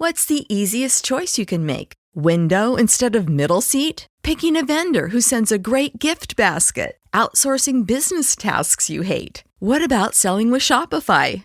What's the easiest choice you can make? Window instead of middle seat? Picking a vendor who sends a great gift basket? Outsourcing business tasks you hate? What about selling with Shopify?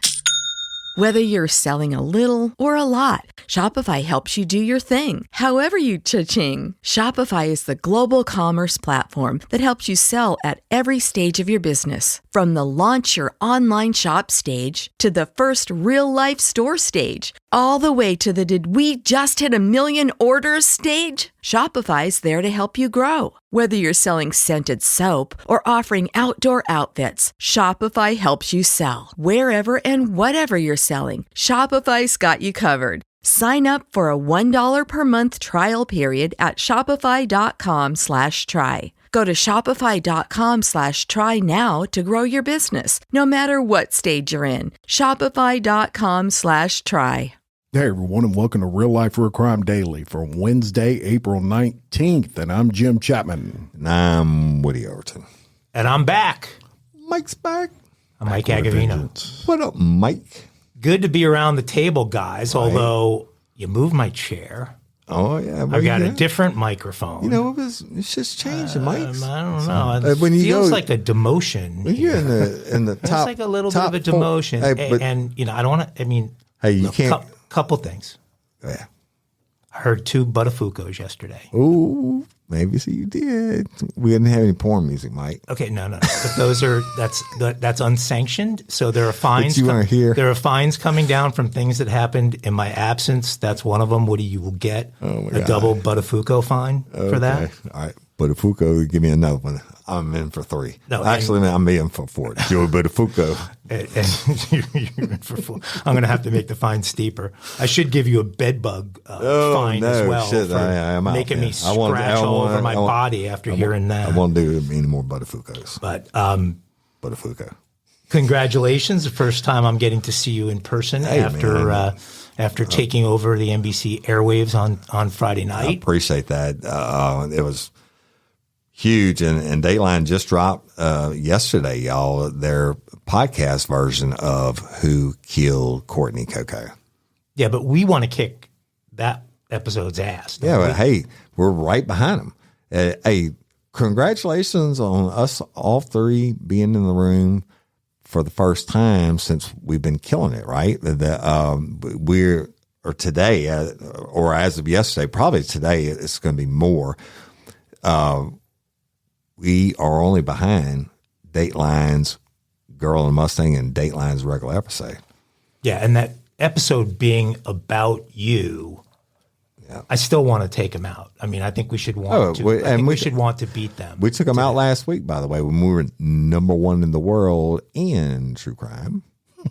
Whether you're selling a little or a lot, Shopify helps you do your thing, however you cha-ching. Shopify is the global commerce platform that helps you sell at every stage of your business. From the launch your online shop stage to the first real-life store stage, all the way to the did we just hit 1 million orders stage. Shopify's there to help you grow. Whether you're selling scented soap or offering outdoor outfits, Shopify helps you sell. Wherever and whatever you're selling, Shopify's got you covered. Sign up for a $1 per month trial period at shopify.com/try. Go to shopify.com/try now to grow your business, no matter what stage you're in. Shopify.com/try. Hey everyone, and welcome to Real Life Real Crime Daily for Wednesday, April 19th. And I'm Jim Chapman. And I'm Woody Overton. And I'm back. Mike's back. I'm Mike Agovino. What up, Mike? Good to be around the table, guys, Right. Although you moved my chair. Oh, yeah. I've got a different microphone. You know, it's just changing, Mike's. I don't know. It when you feels go, like a demotion. When you're in the top. It's like a little bit of a demotion. And, you know, I don't want to, I mean, hey, you can't. Couple things. Yeah. I heard 2 Buttafuoco's yesterday. Ooh, maybe so you did. We didn't have any porn music, Mike. Okay, no. But those are that's unsanctioned. So there are fines. But you weren't here. There are fines coming down from things that happened in my absence. That's one of them. Woody, you will get a double Buttafuoco fine for that. All right. Buttafuoco, give me another one. I'm in for 3. No, actually, I'm in for 4. Joe Buttafuoco. You're in for 4. I'm going to have to make the fine steeper. I should give you a bed bug fine as well for making me scratch all over my body after hearing that. I won't do any more Buttafuocos. But Buttafuoco. Congratulations. The first time I'm getting to see you in person after taking over the NBC airwaves on Friday night. I appreciate that. It was huge, and Dateline just dropped yesterday, y'all, their podcast version of Who Killed Courtney Coco. Yeah, but we want to kick that episode's ass. Yeah, but hey, we're right behind them. Hey, congratulations on us all 3 being in the room for the first time since we've been killing it, right? Today, or as of yesterday, probably today, it's going to be more. We are only behind Dateline's Girl in the Mustang and Dateline's regular episode. Yeah, and that episode being about you, I still want to take them out. I mean, I think we should want to. I think we should want to beat them. We took them out last week, by the way, when we were #1 in the world in true crime.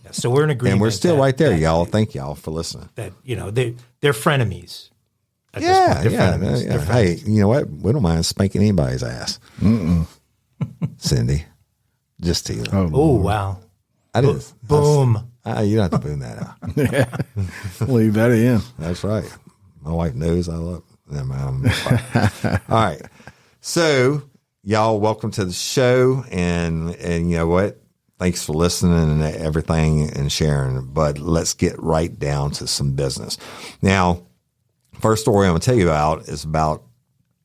Yeah, so we're in agreement. And we're still right there, y'all. Thank y'all for listening. That, you know, they're frenemies. Yeah. Hey, you know what? We don't mind spanking anybody's ass. Cindy, just to you. Oh, wow. I did. Boom. You don't have to boom that out. Yeah. Leave that in. That's right. My wife knows I love them. All right. So, y'all, welcome to the show. And you know what? Thanks for listening and everything and sharing. But let's get right down to some business. Now, first story I'm going to tell you about is out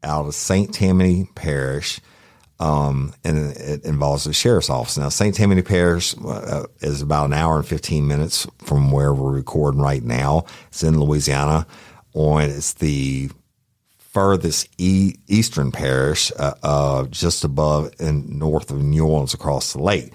of St. Tammany Parish, and it involves the sheriff's office. Now, St. Tammany Parish is about an hour and 15 minutes from where we're recording right now. It's in Louisiana. It's the furthest eastern parish, just above and north of New Orleans across the lake.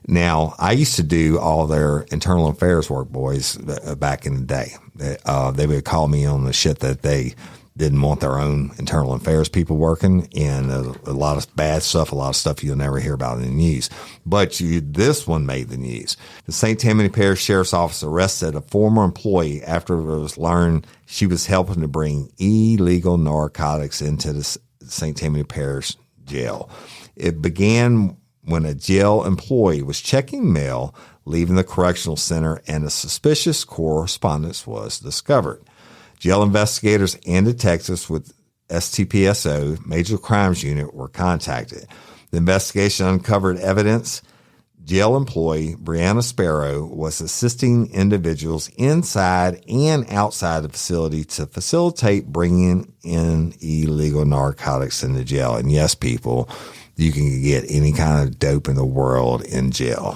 Now, I used to do all their internal affairs work, boys, back in the day. They would call me on the shit that they didn't want their own internal affairs people working, and a lot of bad stuff, a lot of stuff you'll never hear about in the news. But this one made the news. The St. Tammany Parish Sheriff's Office arrested a former employee after it was learned she was helping to bring illegal narcotics into the St. Tammany Parish jail. It began when a jail employee was checking mail, leaving the correctional center, and a suspicious correspondence was discovered. Jail investigators and detectives with STPSO, Major Crimes Unit, were contacted. The investigation uncovered evidence jail employee Brianna Sparrow was assisting individuals inside and outside the facility to facilitate bringing in illegal narcotics into jail. And yes, people, you can get any kind of dope in the world in jail.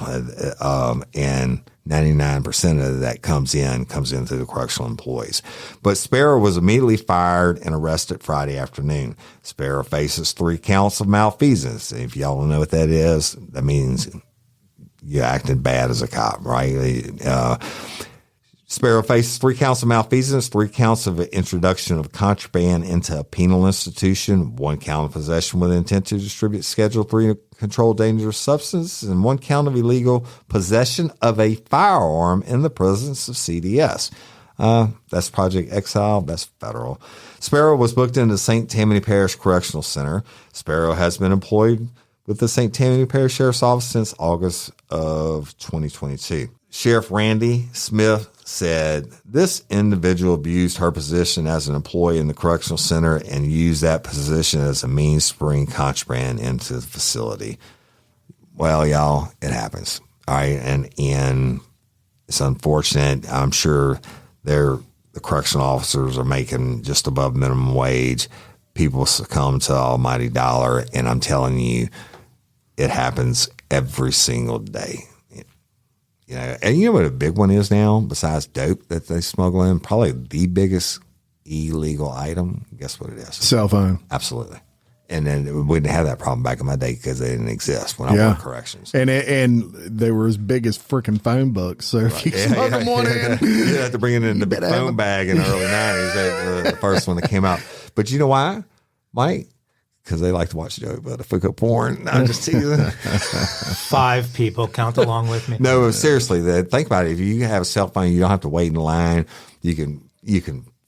And 99% of that comes in through the correctional employees. But Sparrow was immediately fired and arrested Friday afternoon. Sparrow faces 3 counts of malfeasance. If y'all don't know what that is, that means you acted bad as a cop, right? Sparrow faces 3 counts of malfeasance, 3 counts of introduction of contraband into a penal institution, 1 count of possession with intent to distribute Schedule 3 controlled dangerous substance, and 1 count of illegal possession of a firearm in the presence of CDS. That's Project Exile. That's federal. Sparrow was booked into St. Tammany Parish Correctional Center. Sparrow has been employed with the St. Tammany Parish Sheriff's Office since August of 2022. Sheriff Randy Smith said this individual abused her position as an employee in the correctional center and used that position as a means to bring contraband into the facility. Well, y'all, it happens. All right. And it's unfortunate. I'm sure the correctional officers are making just above minimum wage. People succumb to the almighty dollar. And I'm telling you, it happens every single day. You know, and you know what a big one is now, besides dope that they smuggle in? Probably the biggest illegal item. Guess what it is? Cell phone. Absolutely. And then we didn't have that problem back in my day because they didn't exist when I worked corrections. And they were as big as freaking phone books. So if you smuggle them one in, you had to bring it in the big phone bag in the early 90s, the first one that came out. But you know why, Mike? Because they like to watch Joey Buttafuoco porn. I'm just teasing. 5 people, count along with me. No, seriously, think about it. If you have a cell phone, you don't have to wait in line. You can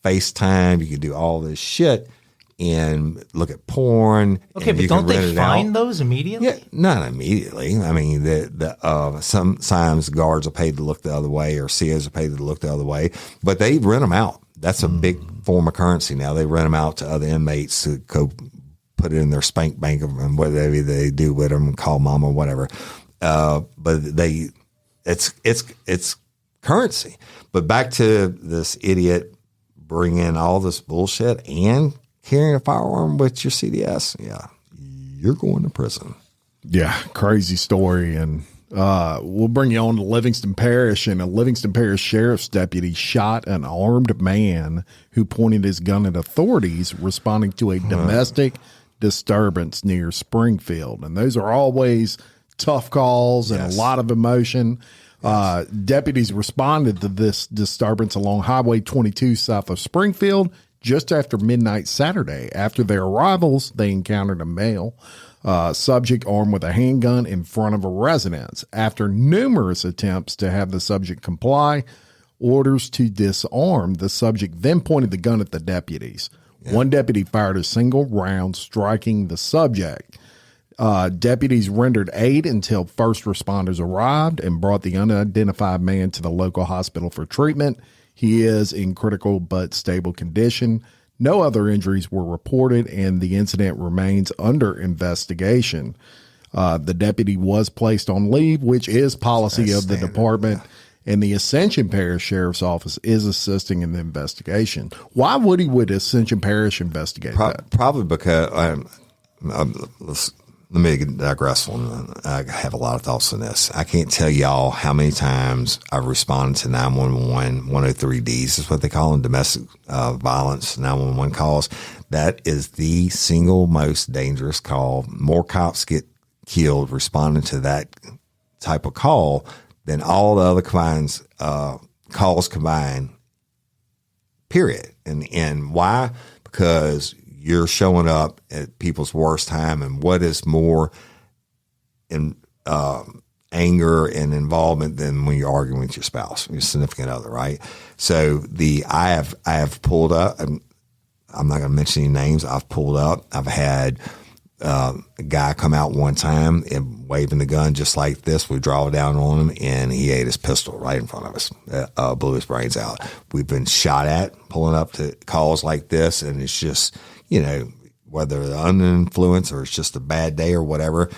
FaceTime. You can do all this shit and look at porn. Okay, but don't they find those immediately? Yeah, not immediately. I mean, sometimes guards are paid to look the other way, or COs are paid to look the other way, but they rent them out. That's a big form of currency now. They rent them out to other inmates to go put it in their spank bank and whatever they do with them, call mom or whatever. But it's currency. But back to this idiot bringing all this bullshit and carrying a firearm with your CDS. Yeah, you're going to prison. Yeah, crazy story. And we'll bring you on to Livingston Parish. And a Livingston Parish sheriff's deputy shot an armed man who pointed his gun at authorities responding to a domestic disturbance near Springfield. And those are always tough calls and a lot of emotion. Deputies responded to this disturbance along Highway 22 south of Springfield just after midnight Saturday. After their arrivals, they encountered a male subject armed with a handgun in front of a residence. After numerous attempts to have the subject comply orders to disarm, the subject then pointed the gun at the deputies. Yeah. One deputy fired a single round, striking the subject. Deputies rendered aid until first responders arrived and brought the unidentified man to the local hospital for treatment. He is in critical but stable condition. No other injuries were reported, and the incident remains under investigation. The deputy was placed on leave, which is policy of the department. And the Ascension Parish Sheriff's Office is assisting in the investigation. Why would Ascension Parish investigate that? Probably because, let me digress on. I have a lot of thoughts on this. I can't tell y'all how many times I've responded to 911, 103Ds is what they call them, domestic violence 911 calls. That is the single most dangerous call. More cops get killed responding to that type of call than all the other calls combined, period. And why? Because you're showing up at people's worst time, and what is more in anger and involvement than when you're arguing with your spouse, your significant other, right? So I have pulled up, and I'm not going to mention any names. I've pulled up. I've had a guy come out one time and waving the gun just like this. We draw down on him, and he ate his pistol right in front of us, blew his brains out. We've been shot at pulling up to calls like this, and it's just, whether they're under influence or it's just a bad day or whatever,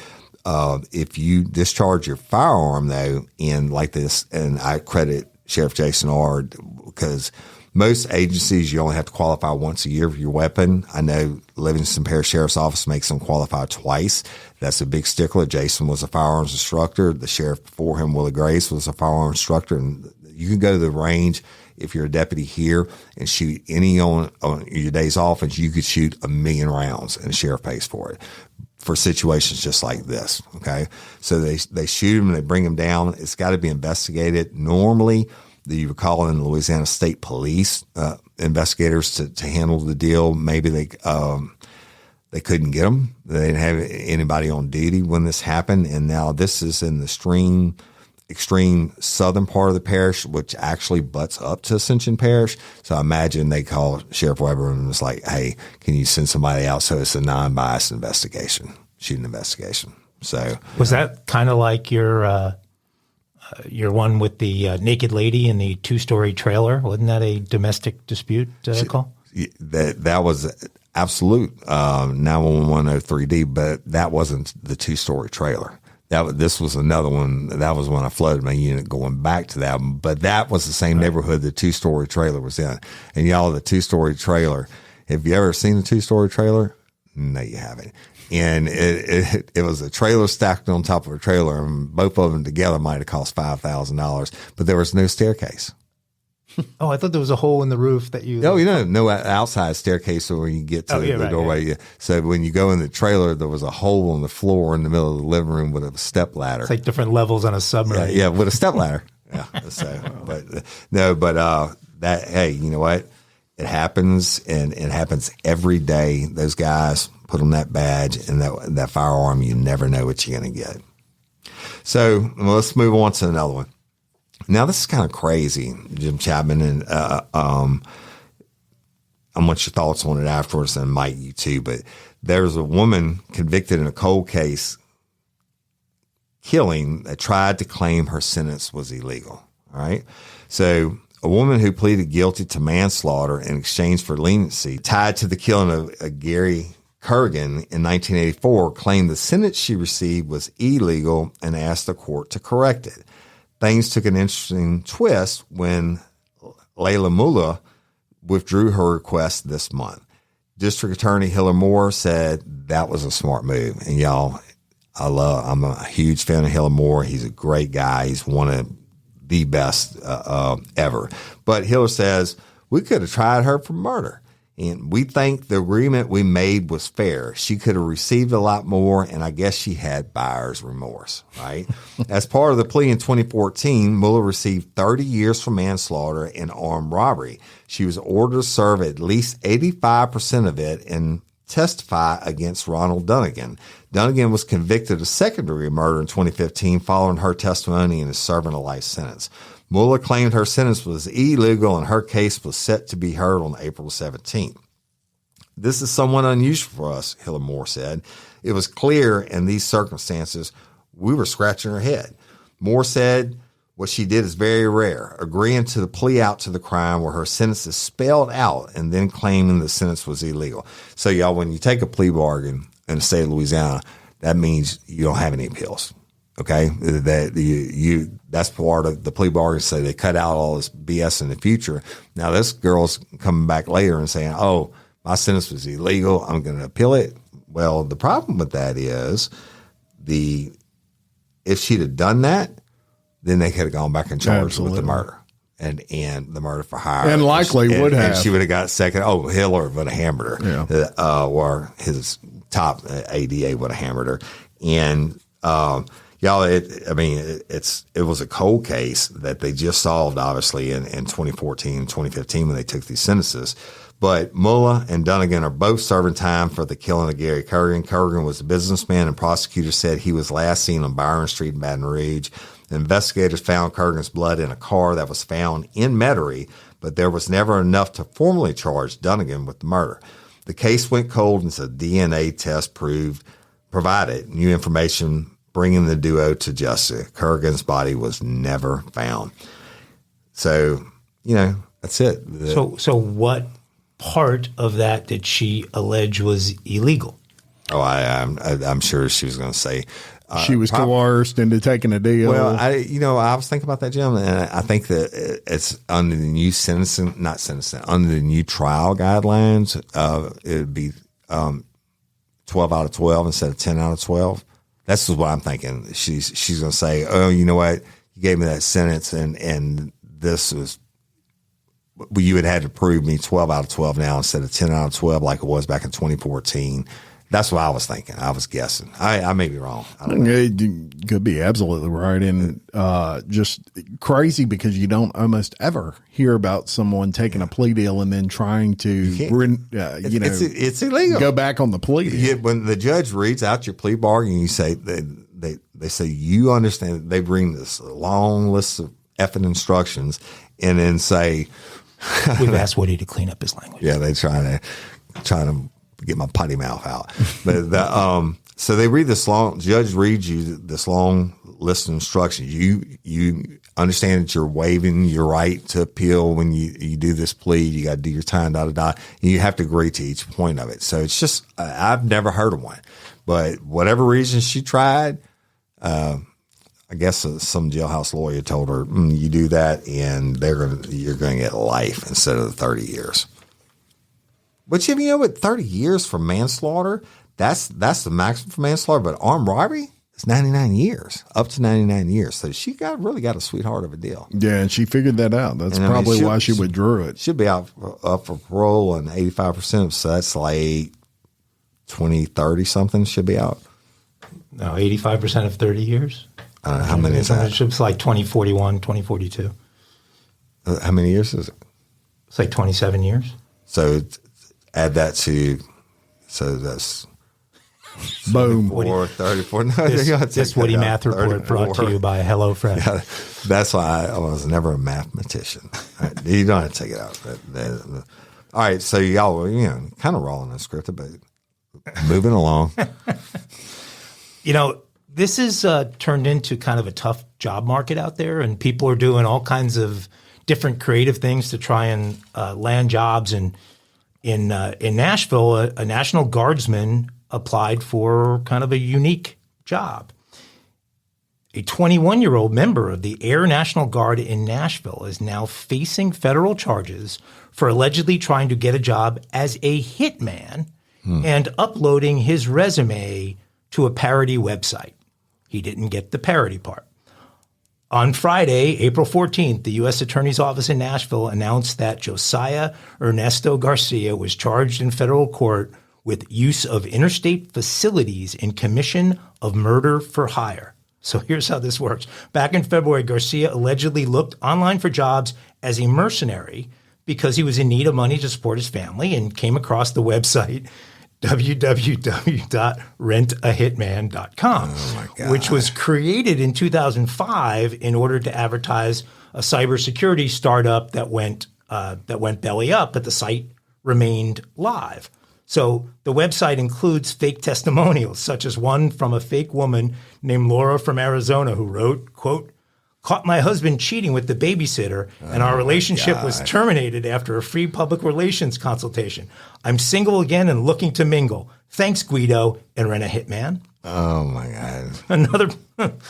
if you discharge your firearm, though, in like this, and I credit Sheriff Jason Ard, because most agencies, you only have to qualify once a year for your weapon. I know Livingston Parish Sheriff's Office makes them qualify twice. That's a big stickler. Jason was a firearms instructor. The sheriff before him, Willie Grace, was a firearms instructor. And you can go to the range if you're a deputy here and shoot any on your days off, and you could shoot 1 million rounds, and the sheriff pays for it for situations just like this. Okay. So they shoot him and they bring him down. It's got to be investigated. Normally, you would call in Louisiana State Police investigators to handle the deal. Maybe they couldn't get them. They didn't have anybody on duty when this happened. And now this is in the extreme southern part of the parish, which actually butts up to Ascension Parish. So I imagine they call Sheriff Weber and was like, hey, can you send somebody out so it's a non-biased shooting investigation. So was that kind of like your one with the naked lady in the 2-story trailer? Wasn't that a domestic dispute call? That was absolute 91103D, but that wasn't the 2-story trailer. This was another one. That was when I flooded my unit going back to that one. But that was the same neighborhood the 2-story trailer was in. And y'all, the 2-story trailer, have you ever seen the 2-story trailer? No, you haven't. And it was a trailer stacked on top of a trailer, and both of them together might have cost $5,000, but there was no staircase. Oh, I thought there was a hole in the roof that you. Oh, no outside staircase where you get to the doorway. Yeah. So when you go in the trailer, there was a hole in the floor in the middle of the living room with a step ladder. It's like different levels on a submarine. Yeah, with a step ladder. Yeah. So, hey, you know what? It happens, and it happens every day. Those guys put on that badge and that firearm. You never know what you're going to get. So let's move on to another one. Now, this is kind of crazy, Jim Chapman, and I want your thoughts on it afterwards, and Mike, you too. But there's a woman convicted in a cold case killing that tried to claim her sentence was illegal. All right. So a woman who pleaded guilty to manslaughter in exchange for leniency tied to the killing of Gary Kurgan in 1984 claimed the sentence she received was illegal and asked the court to correct it. Things took an interesting twist when Layla Mullah withdrew her request this month. District Attorney Hiller Moore said that was a smart move. And y'all, I'm a huge fan of Hiller Moore. He's a great guy. He's one of the best ever. But Hiller says, we could have tried her for murder. And we think the agreement we made was fair. She could have received a lot more, and I guess she had buyer's remorse, right? As part of the plea in 2014, Mullah received 30 years for manslaughter and armed robbery. She was ordered to serve at least 85% of it and testify against Ronald Dunnigan. Dunnigan was convicted of second-degree murder in 2015 following her testimony and is serving a life sentence. Mullah claimed her sentence was illegal and her case was set to be heard on April 17th. This is somewhat unusual for us, Hiller Moore said. It was clear in these circumstances we were scratching our head. Moore said what she did is very rare, agreeing to the plea out to the crime where her sentence is spelled out and then claiming the sentence was illegal. So, y'all, when you take a plea bargain in the state of Louisiana, that means you don't have any appeals. Okay, that's part of the plea bargain. So they cut out all this BS in the future. Now this girl's coming back later and saying, "Oh, my sentence was illegal. I'm going to appeal it." Well, the problem with that is if she'd have done that, then they could have gone back and charged her with the murder and the murder for hire, and likely would have. And she would have got second. Oh, Hiller would have hammered her, or his top ADA would have hammered her, and. Y'all, it was a cold case that they just solved, obviously, in 2014 and 2015 when they took these sentences. But Mullah and Dunnigan are both serving time for the killing of Gary Kurgan. Kurgan was a businessman, and prosecutors said he was last seen on Byron Street in Baton Rouge. Investigators found Kurgan's blood in a car that was found in Metairie, but there was never enough to formally charge Dunnigan with the murder. The case went cold until DNA test provided new information bringing the duo to justice. Kurgan's body was never found. So, that's it. So what part of that did she allege was illegal? Oh, I'm sure she was going to say She was coerced into taking a deal. Well, I was thinking about that, Jim, and I think that it's under the new under the new trial guidelines, it would be 12 out of 12 instead of 10 out of 12. That's what I'm thinking. She's going to say, oh, you know what? You gave me that sentence, and this was, you would have to prove me 12 out of 12 now instead of 10 out of 12 like it was back in 2014. That's what I was thinking. I was guessing. I may be wrong. I don't know. It could be absolutely right. And just crazy because you don't almost ever hear about someone taking a plea deal and then trying to, it's illegal. Go back on the plea deal. When the judge reads out your plea bargain, you say, they say, you understand that they bring this long list of effing instructions and then say, we've asked Woody to clean up his language. Yeah, they try to get my potty mouth out. But so they read this long, judge reads you this long list of instructions. You understand that you're waiving your right to appeal when you do this plea. You got to do your time, and you have to agree to each point of it. So it's just, I've never heard of one, but whatever reason she tried, I guess some jailhouse lawyer told her, you do that and you're going to get life instead of the 30 years. But you know what? 30 years for manslaughter, that's the maximum for manslaughter. But armed robbery is 99 years, up to 99 years. So she really got a sweetheart of a deal. Yeah, and she figured that out. That's probably why she withdrew it. She'll be up for parole and 85%. So that's like 20, 30 something should be out. No, 85% of 30 years. How many is that? It's like 2041, 2042. How many years is it? It's like 27 years. So add that to, so that's boom. 34. No, this Woody Math Report brought to you by HelloFresh. Yeah, that's why I was never a mathematician. You don't have to take it out. All right, so y'all were, kind of raw and unscripted, but moving along. This is turned into kind of a tough job market out there, and people are doing all kinds of different creative things to try and land jobs. And in Nashville, a National Guardsman applied for kind of a unique job. A 21-year-old member of the Air National Guard in Nashville is now facing federal charges for allegedly trying to get a job as a hitman and uploading his resume to a parody website. He didn't get the parody part. On Friday, April 14th, the U.S. Attorney's Office in Nashville announced that Josiah Ernesto Garcia was charged in federal court with use of interstate facilities in commission of murder for hire. So here's how this works. Back in February, Garcia allegedly looked online for jobs as a mercenary because he was in need of money to support his family and came across the website www.rentahitman.com, which was created in 2005 in order to advertise a cybersecurity startup that went belly up, but the site remained live. So the website includes fake testimonials, such as one from a fake woman named Laura from Arizona who wrote, quote, "Caught my husband cheating with the babysitter, and our relationship was terminated after a free public relations consultation. I'm single again and looking to mingle. Thanks, Guido, and Rent a Hitman." Oh, my God.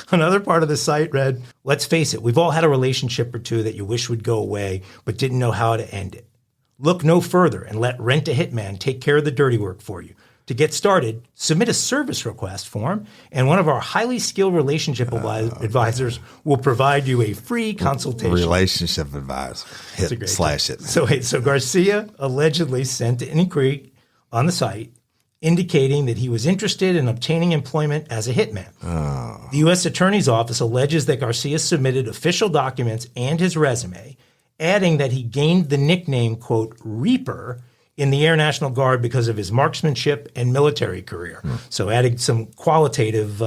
Another part of the site read, "Let's face it, we've all had a relationship or two that you wish would go away, but didn't know how to end it. Look no further and let Rent a Hitman take care of the dirty work for you. To get started, submit a service request form, and one of our highly skilled relationship advisors will provide you a free consultation." Relationship advisor. Hit. So Garcia allegedly sent an inquiry on the site indicating that he was interested in obtaining employment as a hitman. The U.S. Attorney's Office alleges that Garcia submitted official documents and his resume, adding that he gained the nickname, quote, Reaper, in the Air National Guard because of his marksmanship and military career. So adding some qualitative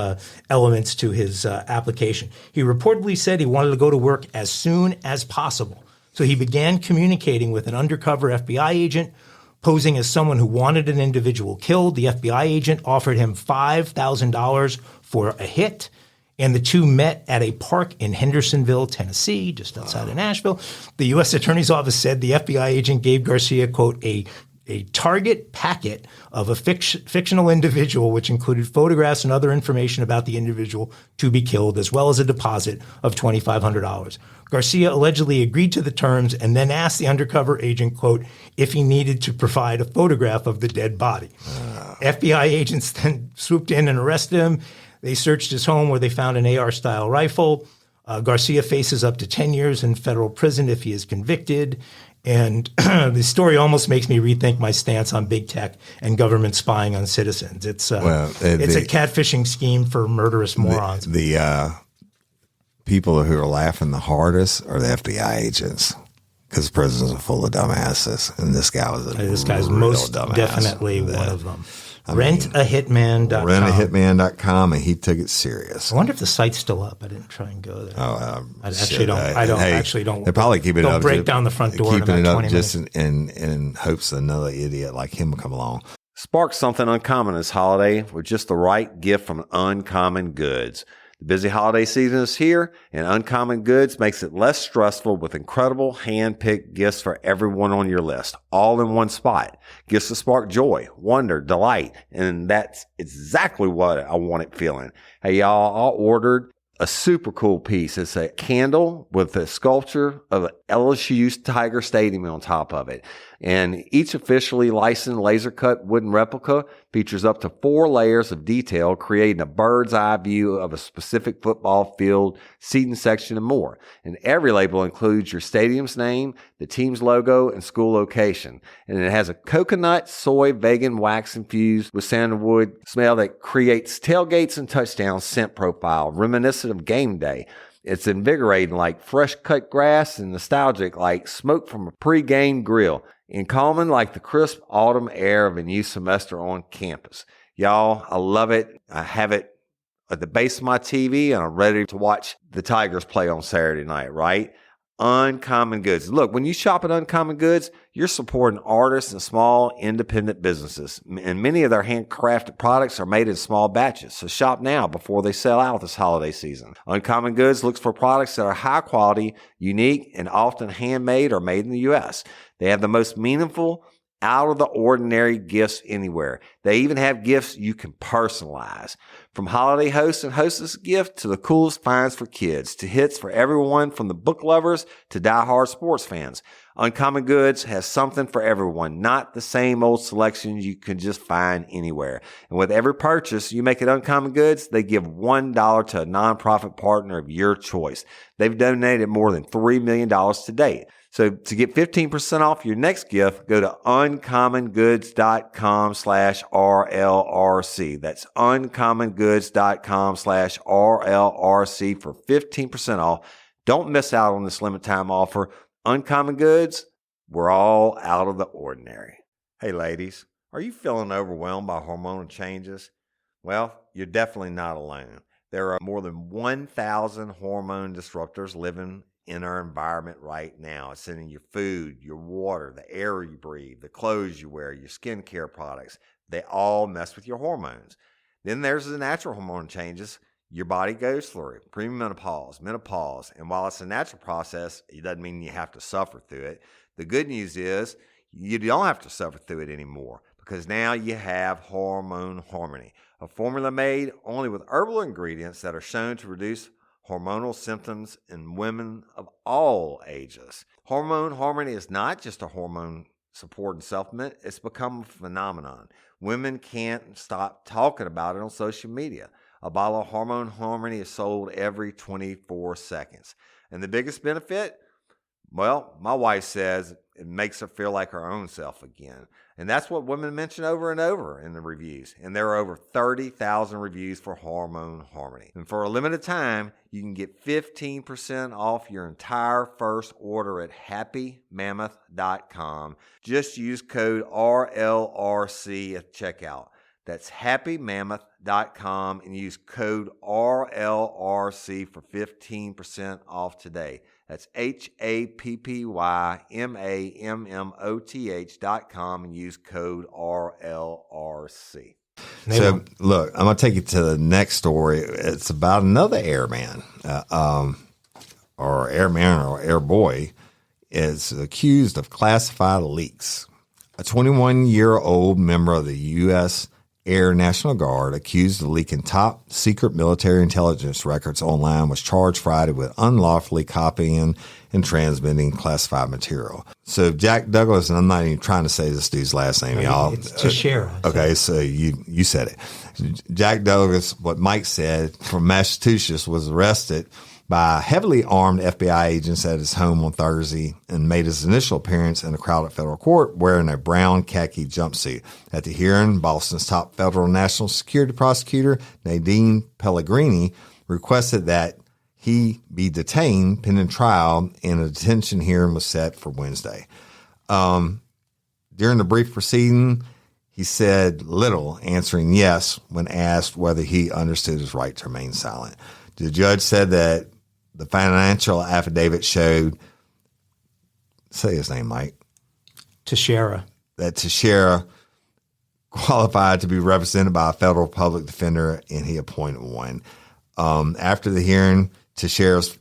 elements to his application. He reportedly said he wanted to go to work as soon as possible. So he began communicating with an undercover FBI agent, posing as someone who wanted an individual killed. The FBI agent offered him $5,000 for a hit, and the two met at a park in Hendersonville, Tennessee, just outside of Nashville. The U.S. Attorney's Office said the FBI agent gave Garcia, quote, a a target packet of a fictional individual, which included photographs and other information about the individual to be killed, as well as a deposit of $2,500. Garcia allegedly agreed to the terms and then asked the undercover agent, quote, if he needed to provide a photograph of the dead body. FBI agents then swooped in and arrested him. They searched his home where they found an AR-style rifle. Garcia faces up to 10 years in federal prison if he is convicted. And the story almost makes me rethink my stance on big tech and government spying on citizens. It's a catfishing scheme for murderous morons. The people who are laughing the hardest are the FBI agents, because prisons are full of dumbasses, and this guy was this guy's most dumbass. Definitely one of them. Rentahitman.com. Rentahitman.com, and he took it serious. I wonder if the site's still up. I didn't try and go there. I actually don't. They probably keep it up. Don't break down the front door. Keeping it up just in hopes that another idiot like him will come along. Spark something uncommon this holiday with just the right gift from Uncommon Goods. The busy holiday season is here, and Uncommon Goods makes it less stressful with incredible hand-picked gifts for everyone on your list, all in one spot. Gifts to spark joy, wonder, delight, and that's exactly what I wanted feeling. Hey, y'all, I ordered a super cool piece. It's a candle with a sculpture of an LSU's Tiger Stadium on top of it. And each officially licensed laser cut wooden replica features up to 4 layers of detail, creating a bird's eye view of a specific football field, seating section, and more. And every label includes your stadium's name, the team's logo, and school location. And it has a coconut, soy, vegan wax infused with sandalwood smell that creates tailgates and touchdowns scent profile, reminiscent of game day. It's invigorating like fresh cut grass and nostalgic like smoke from a pre-game grill, and calming like the crisp autumn air of a new semester on campus. Y'all, I love it. I have it at the base of my TV, and I'm ready to watch the Tigers play on Saturday night, right? Uncommon Goods. Look, when you shop at Uncommon Goods, you're supporting artists and small independent businesses. And many of their handcrafted products are made in small batches. So shop now before they sell out this holiday season. Uncommon Goods looks for products that are high quality, unique, and often handmade or made in the U.S. They have the most meaningful, out of the ordinary gifts anywhere. They even have gifts you can personalize. From holiday hosts and hostess gift to the coolest finds for kids, to hits for everyone from the book lovers to diehard sports fans. Uncommon Goods has something for everyone, not the same old selections you can just find anywhere. And with every purchase you make at Uncommon Goods, they give $1 to a nonprofit partner of your choice. They've donated more than $3 million to date. So to get 15% off your next gift, go to uncommongoods.com/RLRC. That's uncommongoods.com/RLRC for 15% off. Don't miss out on this limited time offer. Uncommon Goods, we're all out of the ordinary. Hey ladies, are you feeling overwhelmed by hormonal changes? Well, you're definitely not alone. There are more than 1,000 hormone disruptors living in our environment right now. It's in your food, your water, the air you breathe, the clothes you wear, your skincare products. They all mess with your hormones. Then there's the natural hormone changes your body goes through, premenopause, menopause. And while it's a natural process, it doesn't mean you have to suffer through it. The good news is you don't have to suffer through it anymore, because now you have Hormone Harmony, a formula made only with herbal ingredients that are shown to reduce hormonal symptoms in women of all ages. Hormone Harmony is not just a hormone support and supplement. It's become a phenomenon. Women can't stop talking about it on social media. A bottle of Hormone Harmony is sold every 24 seconds. And the biggest benefit? Well, my wife says it makes her feel like her own self again. And that's what women mention over and over in the reviews. And there are over 30,000 reviews for Hormone Harmony. And for a limited time, you can get 15% off your entire first order at happymammoth.com. Just use code RLRC at checkout. That's happymammoth.com and use code RLRC for 15% off today. That's happymammoth.com and use code RLRC. So, look, I'm going to take you to the next story. It's about another airman, or airman or airboy is accused of classified leaks. A 21-year-old member of the U.S. Air National Guard accused of leaking top secret military intelligence records online was charged Friday with unlawfully copying and transmitting classified material. So Jack Douglas, and I'm not even trying to say this dude's last name, y'all. It's Teixeira. Okay, so you said it. Jack Douglas, what Mike said, from Massachusetts, was arrested by heavily armed FBI agents at his home on Thursday and made his initial appearance in a crowded federal court wearing a brown khaki jumpsuit. At the hearing, Boston's top federal national security prosecutor, Nadine Pellegrini, requested that he be detained pending trial, and a detention hearing was set for Wednesday. During the brief proceeding, he said little, answering yes when asked whether he understood his right to remain silent. The judge said that the financial affidavit showed, say his name, Mike. Teixeira. That Teixeira qualified to be represented by a federal public defender, and he appointed one. After the hearing, Teixeira's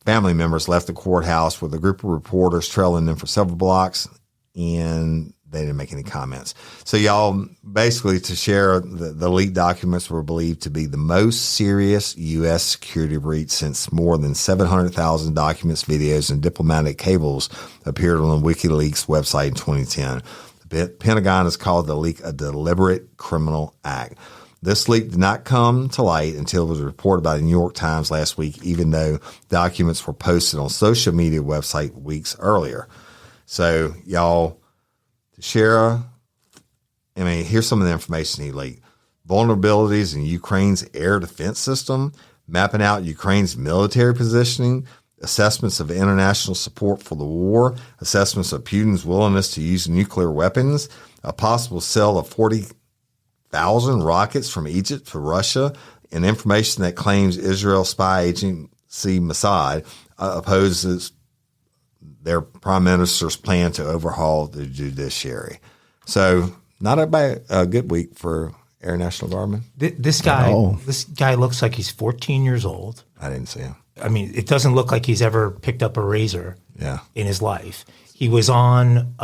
family members left the courthouse with a group of reporters trailing them for several blocks, and they didn't make any comments. So y'all, basically Teixeira, the leaked documents were believed to be the most serious U.S. security breach since more than 700,000 documents, videos, and diplomatic cables appeared on the WikiLeaks website in 2010. The Pentagon has called the leak a deliberate criminal act. This leak did not come to light until it was reported by the New York Times last week, even though documents were posted on social media website weeks earlier. So y'all, Teixeira, I mean, here's some of the information he leaked. Vulnerabilities in Ukraine's air defense system, mapping out Ukraine's military positioning, assessments of international support for the war, assessments of Putin's willingness to use nuclear weapons, a possible sale of 40,000 rockets from Egypt to Russia, and information that claims Israel spy agency Mossad opposes their prime minister's plan to overhaul the judiciary. So not a good week for Air National Guardmen. This guy looks like he's 14 years old. I didn't see him. I mean, it doesn't look like he's ever picked up a razor in his life. He was on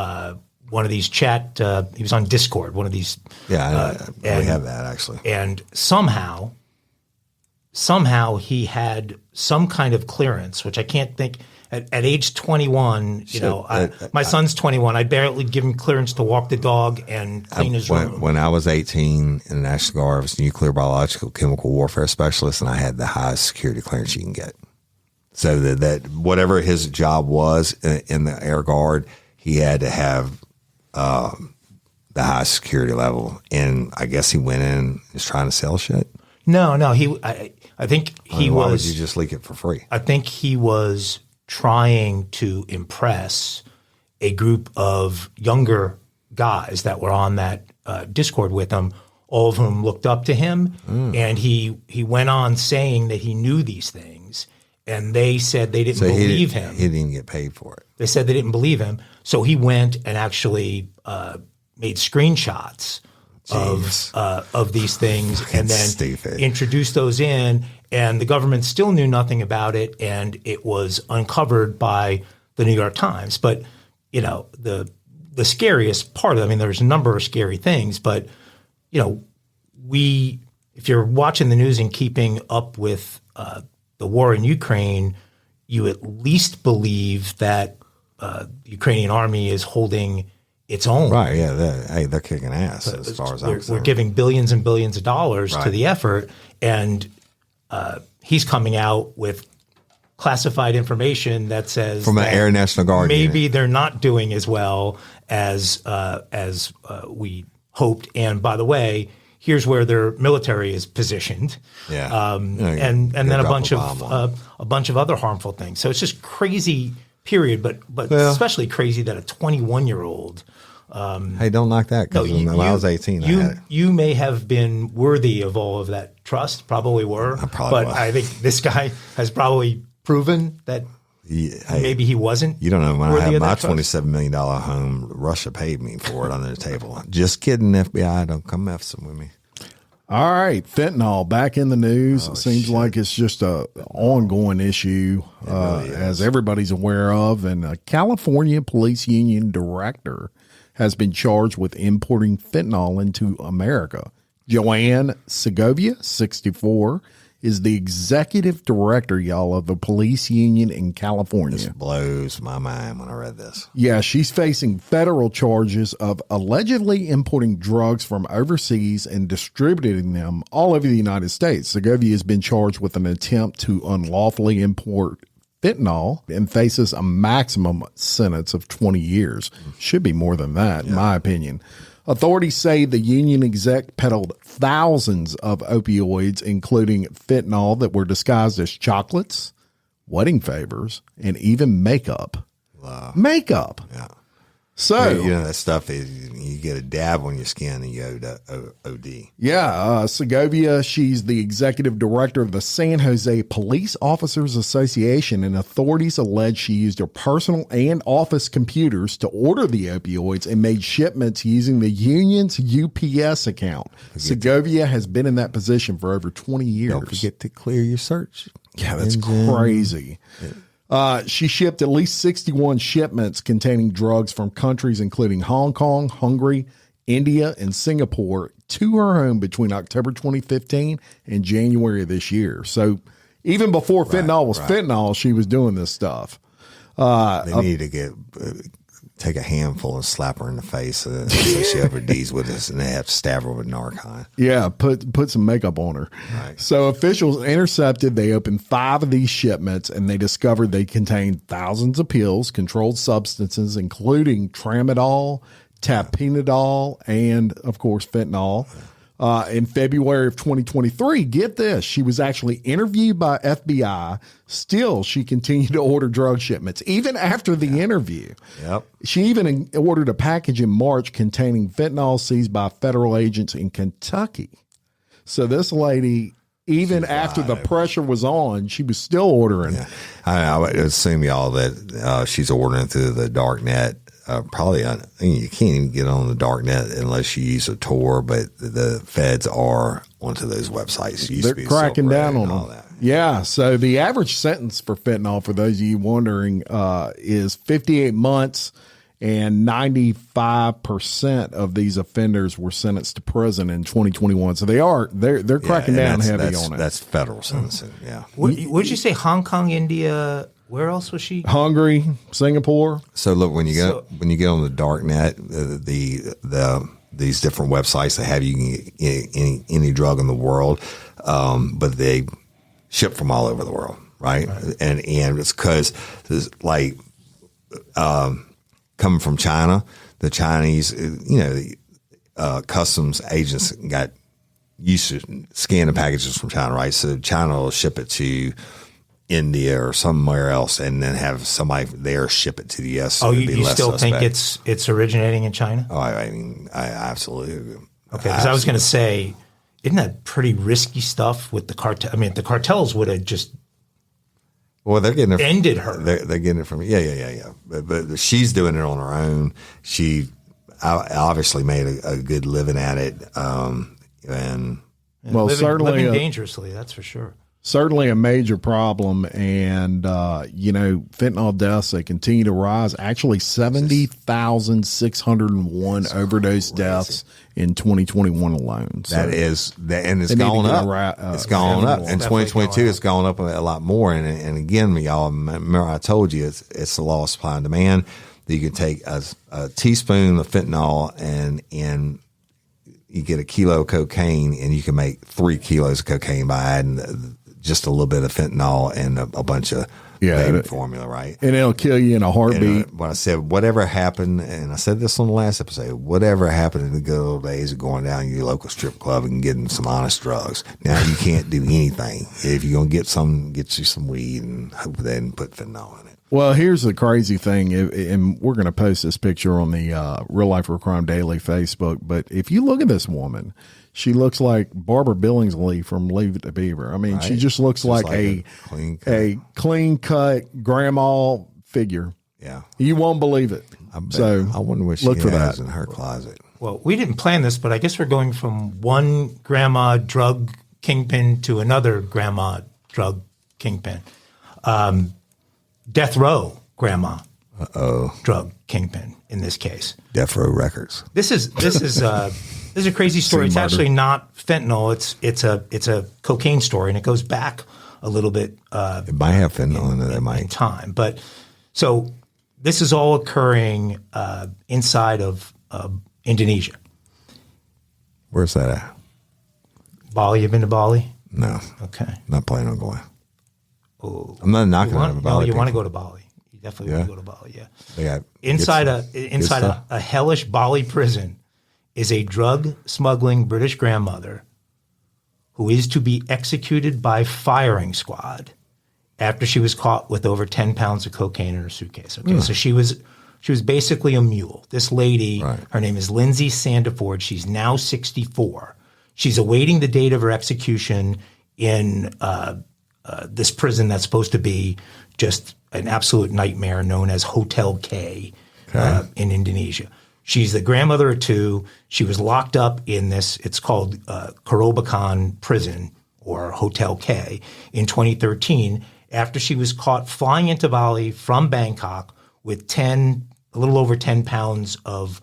one of these he was on Discord, one of these. Yeah, we have that actually. And somehow he had some kind of clearance, which I can't think. At age 21, my son's 21. I barely give him clearance to walk the dog and clean his room. When I was 18 in the National Guard, I was nuclear, biological, chemical warfare specialist, and I had the highest security clearance you can get. So that whatever his job was in the Air Guard, he had to have the highest security level. And I guess he went in and was trying to sell shit. No. I think he was. Why would you just leak it for free? I think he was trying to impress a group of younger guys that were on that Discord with him, all of whom looked up to him. And he went on saying that he knew these things, and they said they didn't believe him. He didn't get paid for it. They said they didn't believe him. So he went and actually made screenshots of these things and then introduced those in. And the government still knew nothing about it, and it was uncovered by the New York Times. But, the scariest part of it, I mean, there's a number of scary things, but, if you're watching the news and keeping up with the war in Ukraine, you at least believe that the Ukrainian army is holding its own. Right, yeah. They're kicking ass as far as I'm concerned. We're giving billions and billions of dollars to the effort, and he's coming out with classified information that says from the Air National Guard. Maybe they're not doing as well as we hoped. And by the way, here's where their military is positioned. Yeah, and then a bunch of other harmful things. So it's just crazy. Period. But especially crazy that a 21-year-old. Hey, don't knock that, because when I was 18, you may have been worthy of all of that trust, probably were. I think this guy has probably proven that maybe he wasn't. You don't know, when I had my $27 million home, Russia paid me for it under the table. Just kidding, FBI, don't come messing with me. All right, fentanyl back in the news. It seems like it's just a ongoing issue, really as everybody's aware of. And a California police union director has been charged with importing fentanyl into America. Joanne Segovia, 64, is the executive director, y'all, of the police union in California. This blows my mind when I read this. Yeah, she's facing federal charges of allegedly importing drugs from overseas and distributing them all over the United States. Segovia has been charged with an attempt to unlawfully import fentanyl and faces a maximum sentence of 20 years. Should be more than that, in my opinion. Authorities say the union exec peddled thousands of opioids, including fentanyl, that were disguised as chocolates, wedding favors, and even makeup. Wow. Makeup. Yeah. So, you know, that stuff is, you get a dab on your skin and you OD. yeah, Segovia, she's the executive director of the San Jose Police Officers Association, and authorities allege she used her personal and office computers to order the opioids and made shipments using the union's UPS account. Segovia has been in that position for over 20 years. Don't forget to clear your search. Yeah, that's crazy. She shipped at least 61 shipments containing drugs from countries including Hong Kong, Hungary, India, and Singapore to her home between October 2015 and January of this year. So even before fentanyl was fentanyl, she was doing this stuff. They need to take a handful and slap her in the face so she ODs with us, and they have to stab her with Narcan. Yeah, put some makeup on her. Right. So officials intercepted, they opened 5 of these shipments, and they discovered they contained thousands of pills, controlled substances, including tramadol, tapinadol, and, of course, fentanyl. In February of 2023, get this, she was actually interviewed by FBI. Still, she continued to order drug shipments, even after the interview. Yep. She even ordered a package in March containing fentanyl seized by federal agents in Kentucky. So this lady, even after the pressure was on, she was still ordering. Yeah. I would assume, y'all, that she's ordering through the dark net. Probably, you can't even get on the dark net unless you use a Tor, but the feds are onto those websites. They're cracking down on them. That. Yeah. So the average sentence for fentanyl, for those of you wondering, is 58 months, and 95% of these offenders were sentenced to prison in 2021. So they're cracking down heavy on it. That's federal sentencing. Yeah. What did you say? Hong Kong, India. Where else was she? Hungary, Singapore. So look, when you get on the dark net, these different websites that have you can get any drug in the world, but they ship from all over the world, right? And it's because like coming from China, the Chinese, customs agents got used to scanning packages from China, right? So China will ship it to India or somewhere else, and then have somebody there ship it to the U.S. So you still think it's originating in China? Oh, I mean, I absolutely. Okay, because I was going to say, isn't that pretty risky stuff with the cartel? I mean, the cartels would have just they're getting it ended her. They're getting it from yeah. But she's doing it on her own. She obviously made a good living at it, and living dangerously. That's for sure. Certainly a major problem, and fentanyl deaths, they continue to rise. Actually, 70,601 overdose deaths in 2021 alone. So and it's going up. It's going up. In 2022, it's gone up a lot more. And again, y'all, remember I told you it's the law of supply and demand. That you can take a teaspoon of fentanyl and you get a kilo of cocaine, and you can make 3 kilos of cocaine by adding just a little bit of fentanyl and a bunch of baby formula, right? And it'll kill you in a heartbeat. And when I said whatever happened, and I said this on the last episode, whatever happened in the good old days of going down to your local strip club and getting some honest drugs. Now you can't do anything. If you're going to get you some weed and hope they didn't put fentanyl in it. Well, here's the crazy thing, and we're going to post this picture on the Real Life Real Crime Daily Facebook, but if you look at this woman, she looks like Barbara Billingsley from Leave It to Beaver. I mean, She just looks like a clean-cut grandma figure. Yeah. You won't believe it. I wonder what she has in her closet. Well, we didn't plan this, but I guess we're going from one grandma drug kingpin to another grandma drug kingpin. Death row grandma. drug kingpin in this case. Death Row Records. This is a crazy story. It's actually not fentanyl. It's a cocaine story, and it goes back a little bit. It might have fentanyl in it. It might. In time, but so this is all occurring inside of Indonesia. Where's that at? Bali. You've been to Bali? No. Okay. Not planning on going. Oh, I'm not knocking on the Bali. You want to go to Bali. You definitely want to go to Bali, yeah. They got Inside a hellish Bali prison is a drug smuggling British grandmother who is to be executed by firing squad after she was caught with over 10 pounds of cocaine in her suitcase. Okay, so she was basically a mule. This lady, her name is Lindsay Sandiford. She's now 64. She's awaiting the date of her execution in this prison that's supposed to be just an absolute nightmare known as Hotel K in Indonesia. She's the grandmother of two. She was locked up in this, it's called Kerobokan Prison or Hotel K in 2013 after she was caught flying into Bali from Bangkok with a little over 10 pounds of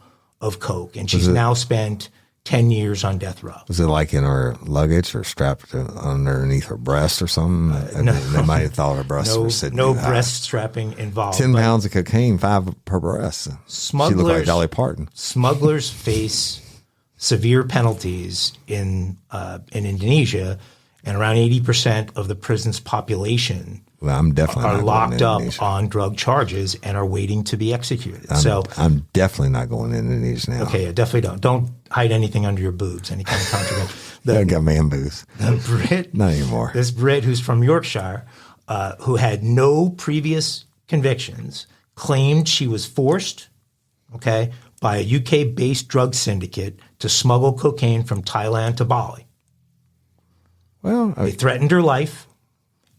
coke. And she's now spent 10 years on death row. Was it like in her luggage or strapped underneath her breast or something? No. They might have thought her breasts were sitting No high. breast strapping involved. 10 pounds of cocaine, 5 per breast. She looked like Dolly Parton. Smugglers face severe penalties in Indonesia, and around 80% of the prison's population I'm definitely are not locked going to up Indonesia. on drug charges and are waiting to be executed. I'm definitely not going to Indonesia now. Okay, definitely don't hide anything under your boobs, any kind of contraband. I got man boobs. The Brit, Not anymore. This Brit who's from Yorkshire, who had no previous convictions, claimed she was forced, by a UK-based drug syndicate to smuggle cocaine from Thailand to Bali. Well, They threatened her life,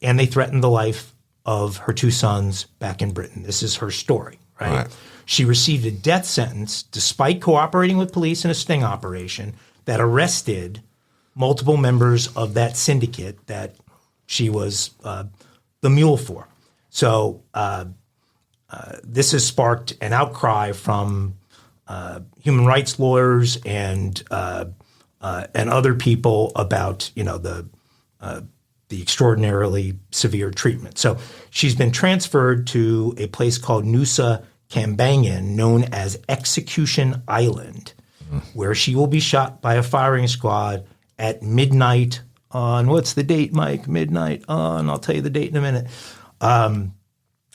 and they threatened the life of her 2 sons back in Britain. This is her story, right? She received a death sentence despite cooperating with police in a sting operation that arrested multiple members of that syndicate that she was the mule for. So this has sparked an outcry from human rights lawyers and other people about the extraordinarily severe treatment. So she's been transferred to a place called Nusa Kambangan, known as Execution Island, where she will be shot by a firing squad at midnight on, what's the date, Mike? Midnight on, I'll tell you the date in a minute,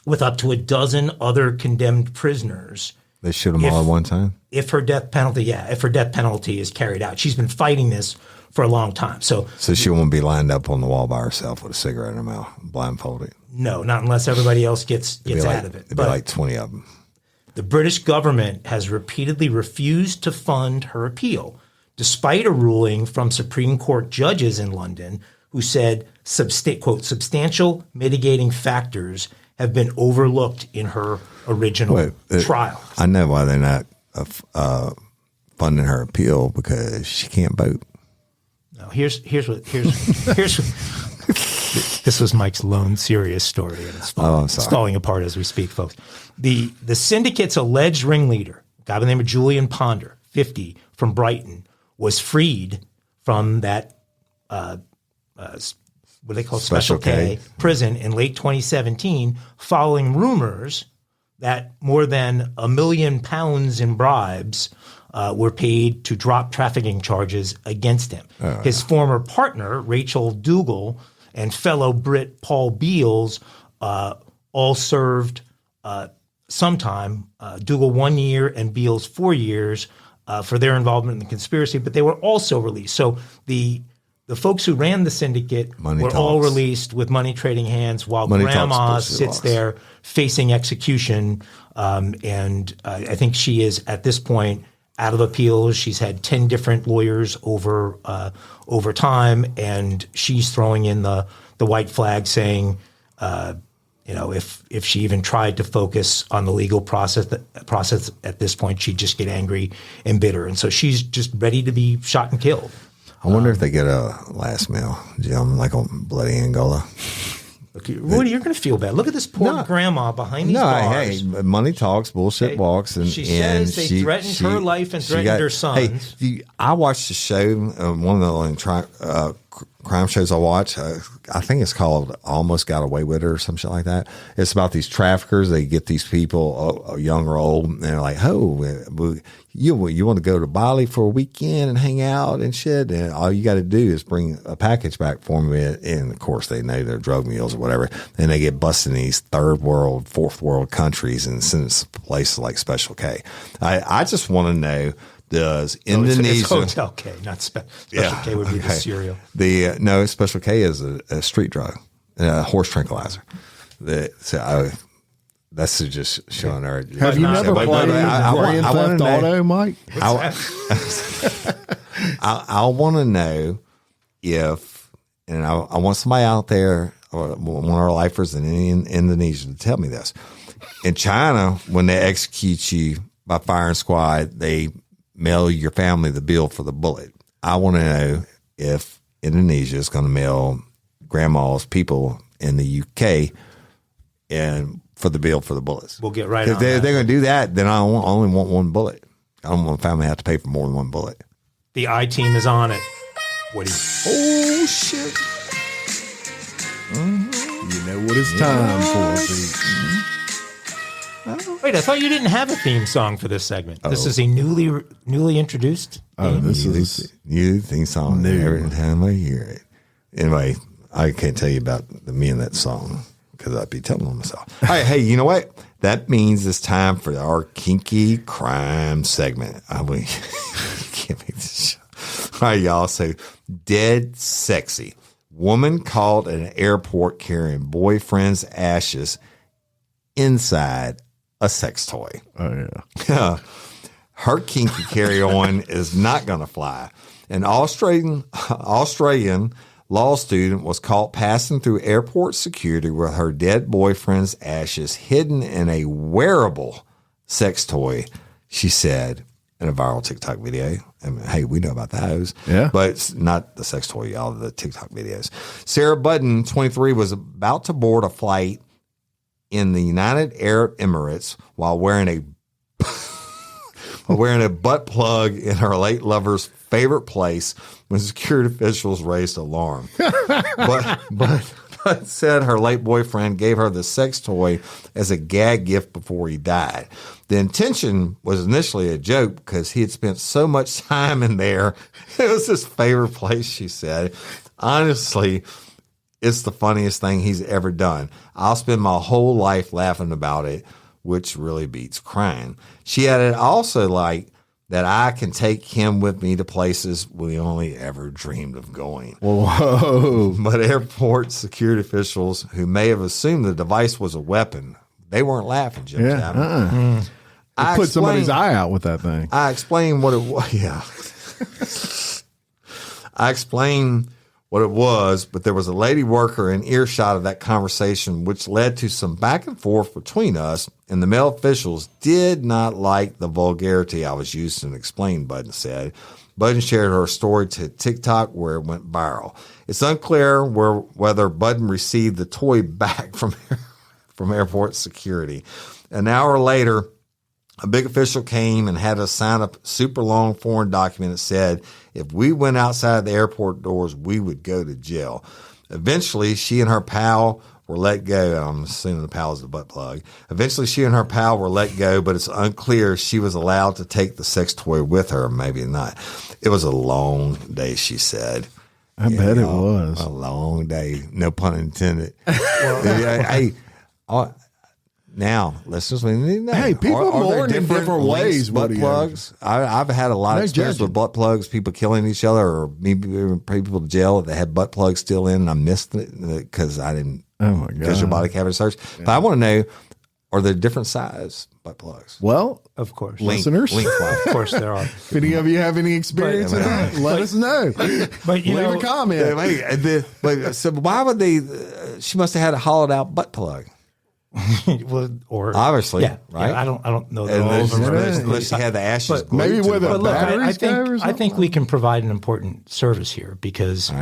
with up to a dozen other condemned prisoners. they shoot them all at one time? If her death penalty is carried out. She's been fighting this for a long time. So she won't be lined up on the wall by herself with a cigarette in her mouth, blindfolded. no, not unless everybody else gets out of it. It'd be like 20 of them. The British government has repeatedly refused to fund her appeal, despite a ruling from Supreme Court judges in London who said, quote, substantial mitigating factors have been overlooked in her original trial. I know why they're not funding her appeal, because she can't vote. No, here's what this was Mike's lone serious story, and it's falling apart as we speak, folks. The syndicate's alleged ringleader, a guy by the name of Julian Ponder, 50, from Brighton, was freed from that what they call Special K prison in late 2017, following rumors that more than £1 million in bribes were paid to drop trafficking charges against him. His former partner, Rachel Dougal, and fellow Brit Paul Beals all served some time, Dougal 1 year and Beals 4 years for their involvement in the conspiracy, but they were also released. So the folks who ran the syndicate all released with money trading hands, while Grandma sits there facing execution. And I think she is at this point out of appeals. She's had 10 different lawyers over time, and she's throwing in the white flag, saying, if she even tried to focus on the legal process at this point, she'd just get angry and bitter, and so she's just ready to be shot and killed. I wonder if they get a last meal, Jim, like on Bloody Angola. Look, Woody, you're going to feel bad. Look at this poor grandma behind these bars. Hey, money talks, bullshit walks, and she says they threatened her life and threatened her son's. Hey, I watched the show, one of the only crime shows I watch. I think it's called Almost Got Away With It or some shit like that. It's about these traffickers. They get these people, young or old, and they're like, "Oh, you want to go to Bali for a weekend and hang out and shit?" And all you got to do is bring a package back for me. And of course, they know they're drug mules or whatever. And they get busted in these third world, fourth world countries and sent to places like Special K. I just want to know. Does Indonesia? It's Hotel K, not Special K would be the cereal. No, Special K is a street drug, a horse tranquilizer. That's just showing our. Have you never played Grand Theft Auto, Mike? I want to know if, and I want somebody out there, or one of our lifers in Indonesia, to tell me this. In China, when they execute you by firing squad, they mail your family the bill for the bullet. I want to know if Indonesia is going to mail grandma's people in the UK and for the bill for the bullets. We'll get right on that. If they're going to do that, then I only want one bullet. I don't want the family to have to pay for more than one bullet. The I-team is on it. Woody. Oh, shit. Mm-hmm. You know what it's time for, Pete. Wait, I thought you didn't have a theme song for this segment. This is a newly introduced theme. This is new theme song every time I hear it. Anyway, I can't tell you about me and that song because I'd be telling on myself. All right, hey, you know what? That means it's time for our Kinky Crime segment. Can't make this show. All right, y'all. So, dead sexy. Woman caught at an airport carrying boyfriend's ashes inside a sex toy. Oh, yeah. Her kinky carry-on is not going to fly. An Australian law student was caught passing through airport security with her dead boyfriend's ashes hidden in a wearable sex toy, she said in a viral TikTok video. I mean, hey, we know about those. Yeah. But it's not the sex toy, y'all, the TikTok videos. Sarah Button, 23, was about to board a flight in the United Arab Emirates while wearing a butt plug in her late lover's favorite place when security officials raised alarm. but said her late boyfriend gave her the sex toy as a gag gift before he died. The intention was initially a joke because he had spent so much time in there. It was his favorite place, she said. Honestly, it's the funniest thing he's ever done. I'll spend my whole life laughing about it, which really beats crying. She added also like that I can take him with me to places we only ever dreamed of going. Whoa. But airport security officials who may have assumed the device was a weapon, they weren't laughing, Jim Chapman. I put somebody's eye out with that thing. I explained what it was. Yeah. I explained what it was, but there was a lady worker in earshot of that conversation, which led to some back and forth between us, and the male officials did not like the vulgarity I was using to explain, Budden said. Budden shared her story to TikTok where it went viral. It's unclear whether Budden received the toy back from airport security. An hour later, a big official came and had us sign a super long foreign document that said if we went outside the airport doors, we would go to jail. Eventually, she and her pal were let go. I'm assuming the pal is the butt plug. Eventually, she and her pal were let go, but it's unclear if she was allowed to take the sex toy with her, maybe not. It was a long day, she said. I bet it was. A long day. No pun intended. Now, listeners, we need to know. Hey, people mourn in different ways. Butt plugs. I've had a lot of experience with butt plugs, people killing each other or maybe people to jail that had butt plugs still in. I missed it because I didn't. Oh, my God. Visual body cavity search. Yeah. But I want to know, are there different size butt plugs? Well, of course. Listeners. Lengthwise. Of course there are. If any of you have any experience in that, let us know. But leave a comment. So why would they? She must have had a hollowed out butt plug. Or obviously, yeah, right? Yeah, I don't know. Unless she had the ashes, but maybe with a battery. I think we can provide an important service here because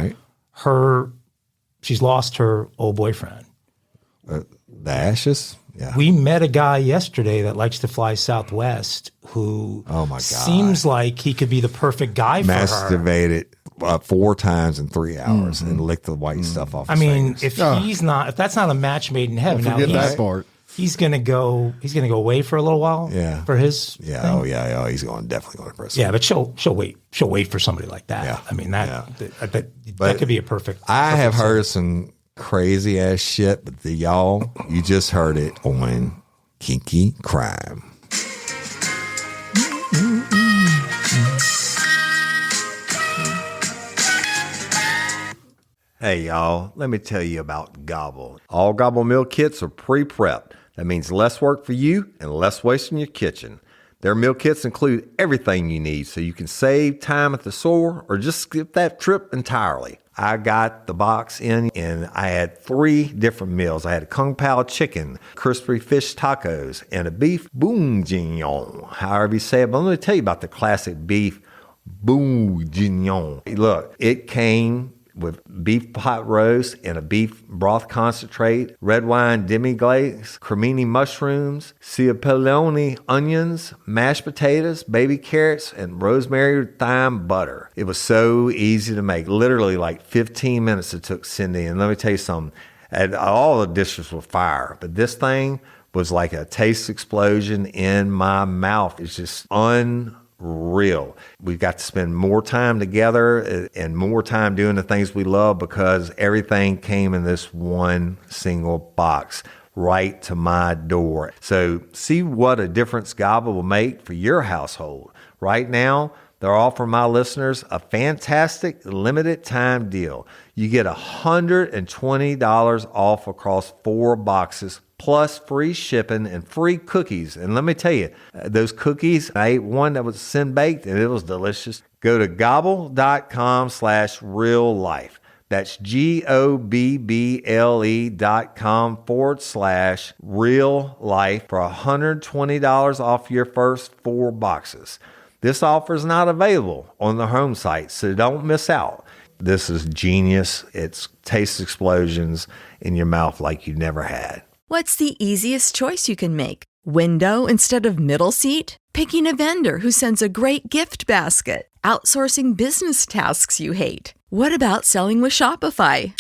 she's lost her old boyfriend, The ashes? Yeah. We met a guy yesterday that likes to fly Southwest who Oh my God. seems like he could be the perfect guy for her. Masturbated 4 times in 3 hours and licked the white stuff off I his mean, fingers. if that's not a match made in heaven, now Forget that part. he's gonna go away for a little while. Yeah. For his Yeah, thing. oh, he's definitely going to prison. Yeah, but she'll wait for somebody like that. Yeah. I mean that But could be a perfect. I have perfect heard some crazy ass shit, but y'all, you just heard it on Kinky Crime. Hey, y'all, let me tell you about Gobble. All Gobble meal kits are pre-prepped. That means less work for you and less waste in your kitchen. Their meal kits include everything you need so you can save time at the store or just skip that trip entirely. I got the box in and I had 3 different meals. I had a Kung Pao chicken, crispy fish tacos, and a beef bourguignon, however you say it. But let me tell you about the classic beef bourguignon. Look, it came with beef pot roast and a beef broth concentrate, red wine demi-glaze, cremini mushrooms, cipollone onions, mashed potatoes, baby carrots, and rosemary thyme butter. It was so easy to make. Literally like 15 minutes it took Cindy. And let me tell you something. And all the dishes were fire, but this thing was like a taste explosion in my mouth. It's just unreal. We've got to spend more time together and more time doing the things we love because everything came in this one single box right to my door. So see what a difference Gobble will make for your household. Right now, they're offering my listeners a fantastic limited time deal. You get $120 off across 4 boxes plus free shipping and free cookies. And let me tell you, those cookies, I ate one that was sin baked and it was delicious. Go to gobble.com/real life. That's GOBBLE.com/real life for $120 off your first 4 boxes. This offer is not available on the home site, so don't miss out. This is genius. It's taste explosions in your mouth like you never had. What's the easiest choice you can make? Window instead of middle seat? Picking a vendor who sends a great gift basket? Outsourcing business tasks you hate? What about selling with Shopify?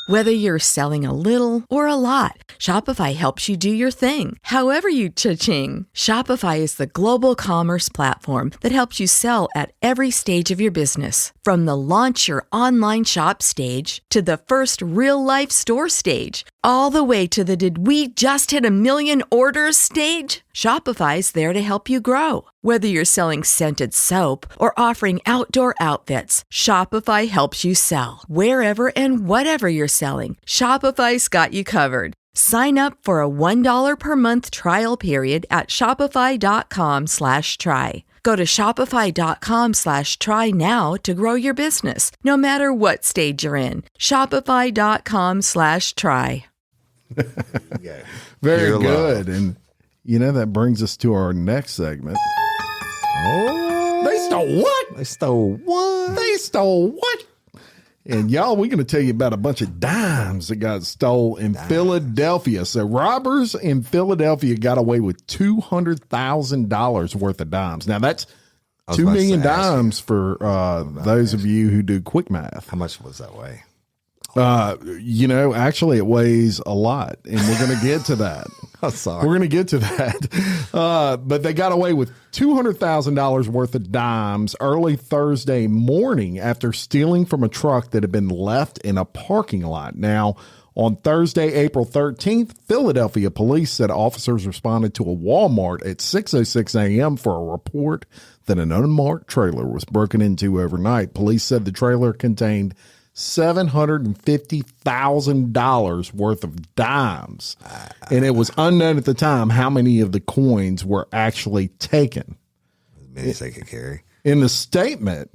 Whether you're selling a little or a lot, Shopify helps you do your thing, however you cha-ching. Shopify is the global commerce platform that helps you sell at every stage of your business. From the launch your online shop stage to the first real-life store stage, all the way to the did we just hit 1 million orders stage. Shopify's there to help you grow. Whether you're selling scented soap or offering outdoor outfits, Shopify helps you sell. Wherever and whatever you're selling, Shopify's got you covered. Sign up for a $1 per month trial period at shopify.com/try. Go to shopify.com/try now to grow your business, no matter what stage you're in. Shopify.com/try. Very Pure good. And, that brings us to our next segment. Oh, They stole what? they stole what? They stole what? And y'all, we're going to tell you about a bunch of dimes that got stole in Philadelphia. So robbers in Philadelphia got away with $200,000 worth of dimes. Now that's was 2 about to million say, ask dimes for those of you who do quick math. How much was that weigh? Actually it weighs a lot, and we're going to get to that. I'm sorry. We're going to get to that. But they got away with $200,000 worth of dimes early Thursday morning after stealing from a truck that had been left in a parking lot. Now, on Thursday, April 13th, Philadelphia police said officers responded to a Walmart at 6:06 a.m. for a report that an unmarked trailer was broken into overnight. Police said the trailer contained $750,000 worth of dimes. And it was unknown at the time how many of the coins were actually taken. As many as they could carry. In the statement,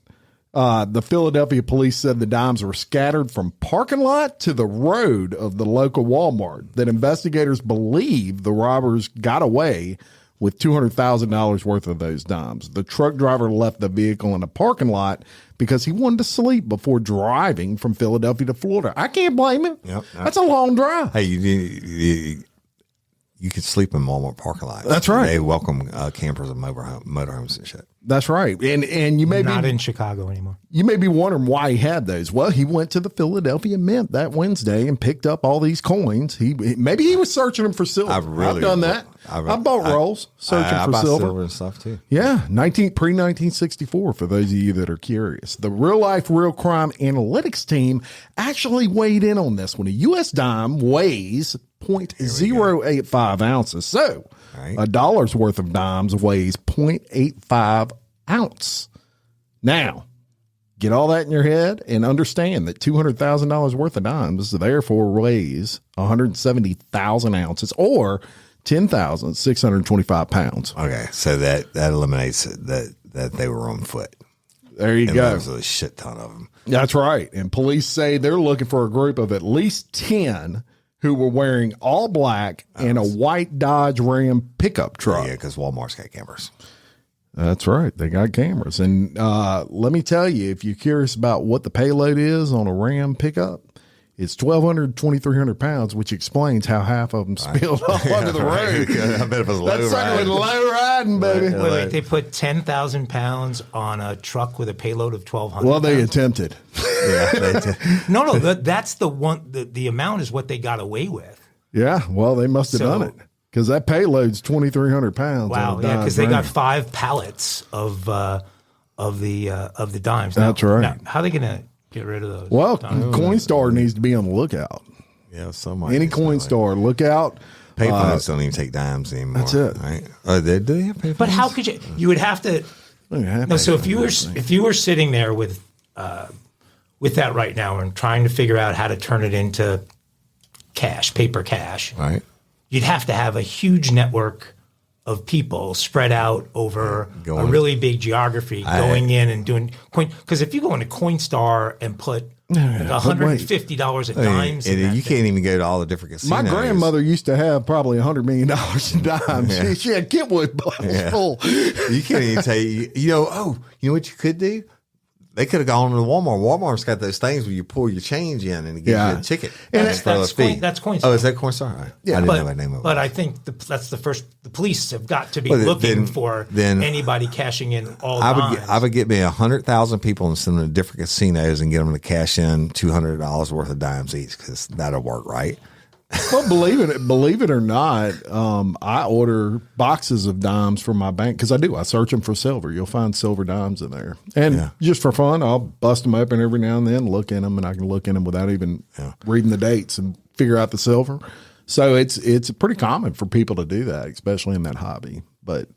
the Philadelphia police said the dimes were scattered from parking lot to the road of the local Walmart, that investigators believe the robbers got away with $200,000 worth of those dimes. The truck driver left the vehicle in a parking lot because he wanted to sleep before driving from Philadelphia to Florida. I can't blame him. Yep. That's a long drive. Hey, you could sleep in Walmart parking lots. That's right. They welcome campers and motorhomes and shit. That's right. And you may Not be in Chicago anymore. you may be wondering why he had those. Well, he went to the Philadelphia Mint that Wednesday and picked up all these coins. Maybe he was searching them for silver. I've done that. I bought rolls searching for buy silver and stuff too. Yeah, pre-1964 for those of you that are curious. The Real Life Real Crime Analytics team actually weighed in on this one. A U.S. dime weighs 0.085 ounces. So a dollar's worth of dimes weighs 0.85 ounce. Now, get all that in your head and understand that $200,000 worth of dimes therefore weighs 170,000 ounces or 10,625 pounds. Okay, so that eliminates that they were on foot. There you go. There was a shit ton of them. That's right. And police say they're looking for a group of at least 10 who were wearing all black in a white Dodge Ram pickup truck. Yeah, because Walmart's got cameras. That's right. They got cameras. And let me tell you, if you're curious about what the payload is on a Ram pickup, it's 1,200, 2,300 pounds, which explains how half of them spilled all over the road. I bet it was low riding. Low riding, baby. Wait, they put 10,000 pounds on a truck with a payload of 1,200. Well, they attempted. Yeah, they did. No, that's the one. The amount is what they got away with. Yeah, well, they must have done it because that payload's 2,300 pounds. Wow, yeah, because they got 5 pallets of the dimes. That's right. Now, how are they going to get rid of those? Well, Coinstar needs to be on the lookout. Yeah, somebody. Any Coinstar, look out. Payphones don't even take dimes anymore. That's it. Right? Do they have payphones? But how could you? You would have to. No, so if you were sitting there with that right now and trying to figure out how to turn it into cash, paper cash, right? You'd have to have a huge network of people spread out over a really big geography going in and doing coin. Because if you go into Coinstar and put like $150 of dimes, and you can't even go to all the different casinos. My grandmother used to have probably $100 million in dimes. Yeah. She had Kentwood bottles full. You can't even tell you know what you could do? They could have gone to Walmart. Walmart's got those things where you pull your change in and it gives you a ticket. And that's Coinstar. Oh, is that Coinstar? Right. Yeah, I didn't know that name of it. But I think that's the first. The police have got to be looking for anybody cashing in all dimes. I would get me 100,000 people and send them to different casinos and get them to cash in $200 worth of dimes each because that'll work, right? Well, believe it or not, I order boxes of dimes from my bank because I do. I search them for silver. You'll find silver dimes in there, and just for fun, I'll bust them open every now and then, look in them, and I can look in them without even reading the dates and figure out the silver. So it's pretty common for people to do that, especially in that hobby. But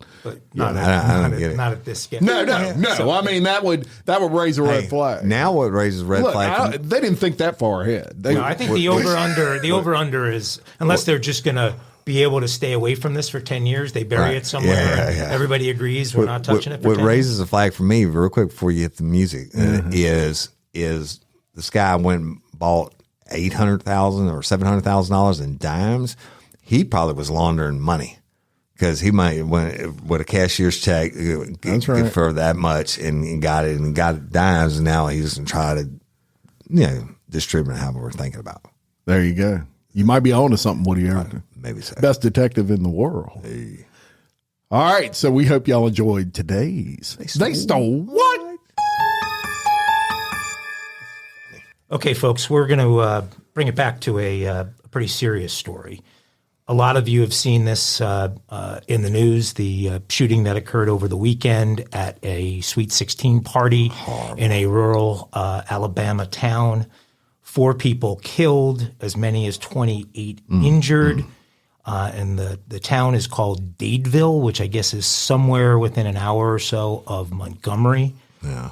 not at this scale. No. I mean that would raise a red flag. Now what raises red flag? They didn't think that far ahead. I think the over under is unless they're just going to be able to stay away from this for 10 years, they bury it somewhere. Yeah. Everybody agrees we're not touching it. What raises a flag for me, real quick before you hit the music, is this guy went and bought $800,000 or $700,000 in dimes. He probably was laundering money. Because he might went with a cashier's check for that much and got it dimes, and now he's going to try to, distribute how we're thinking about. There you go. You might be on to something, Woody Overton. Maybe so. Best detective in the world. Hey. All right, so we hope y'all enjoyed today's. They stole what? Okay, folks, we're going to bring it back to a pretty serious story. A lot of you have seen this in the news, the shooting that occurred over the weekend at a Sweet 16 party in a rural Alabama town. 4 people killed, as many as 28 injured. And the town is called Dadeville, which I guess is somewhere within an hour or so of Montgomery. Yeah.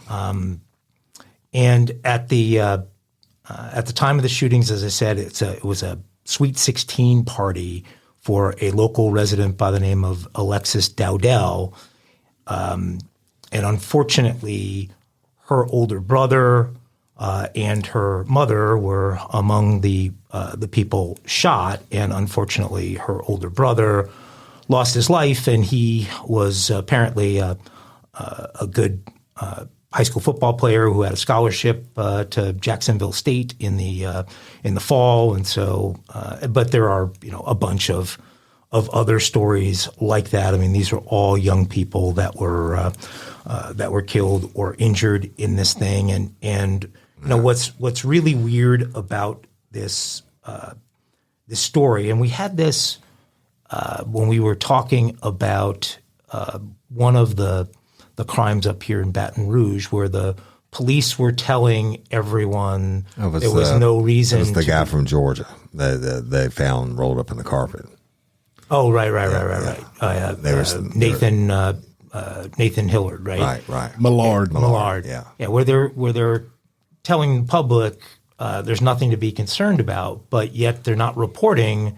And at the time of the shootings, as I said, it was a Sweet 16 party for a local resident by the name of Alexis Dowdell. And unfortunately, her older brother and her mother were among the people shot. And unfortunately, her older brother lost his life, and he was apparently a good high school football player who had a scholarship to Jacksonville State in the fall, and so. But there are a bunch of other stories like that. I mean, these are all young people that were killed or injured in this thing, and what's really weird about this story, and we had this when we were talking about one of the crimes up here in Baton Rouge, where the police were telling everyone there was no reason. It was the guy from Georgia that they found rolled up in the carpet. Oh, right. Nathan Hillard, right? Right. Millard. Yeah. Where they're telling the public there's nothing to be concerned about, but yet they're not reporting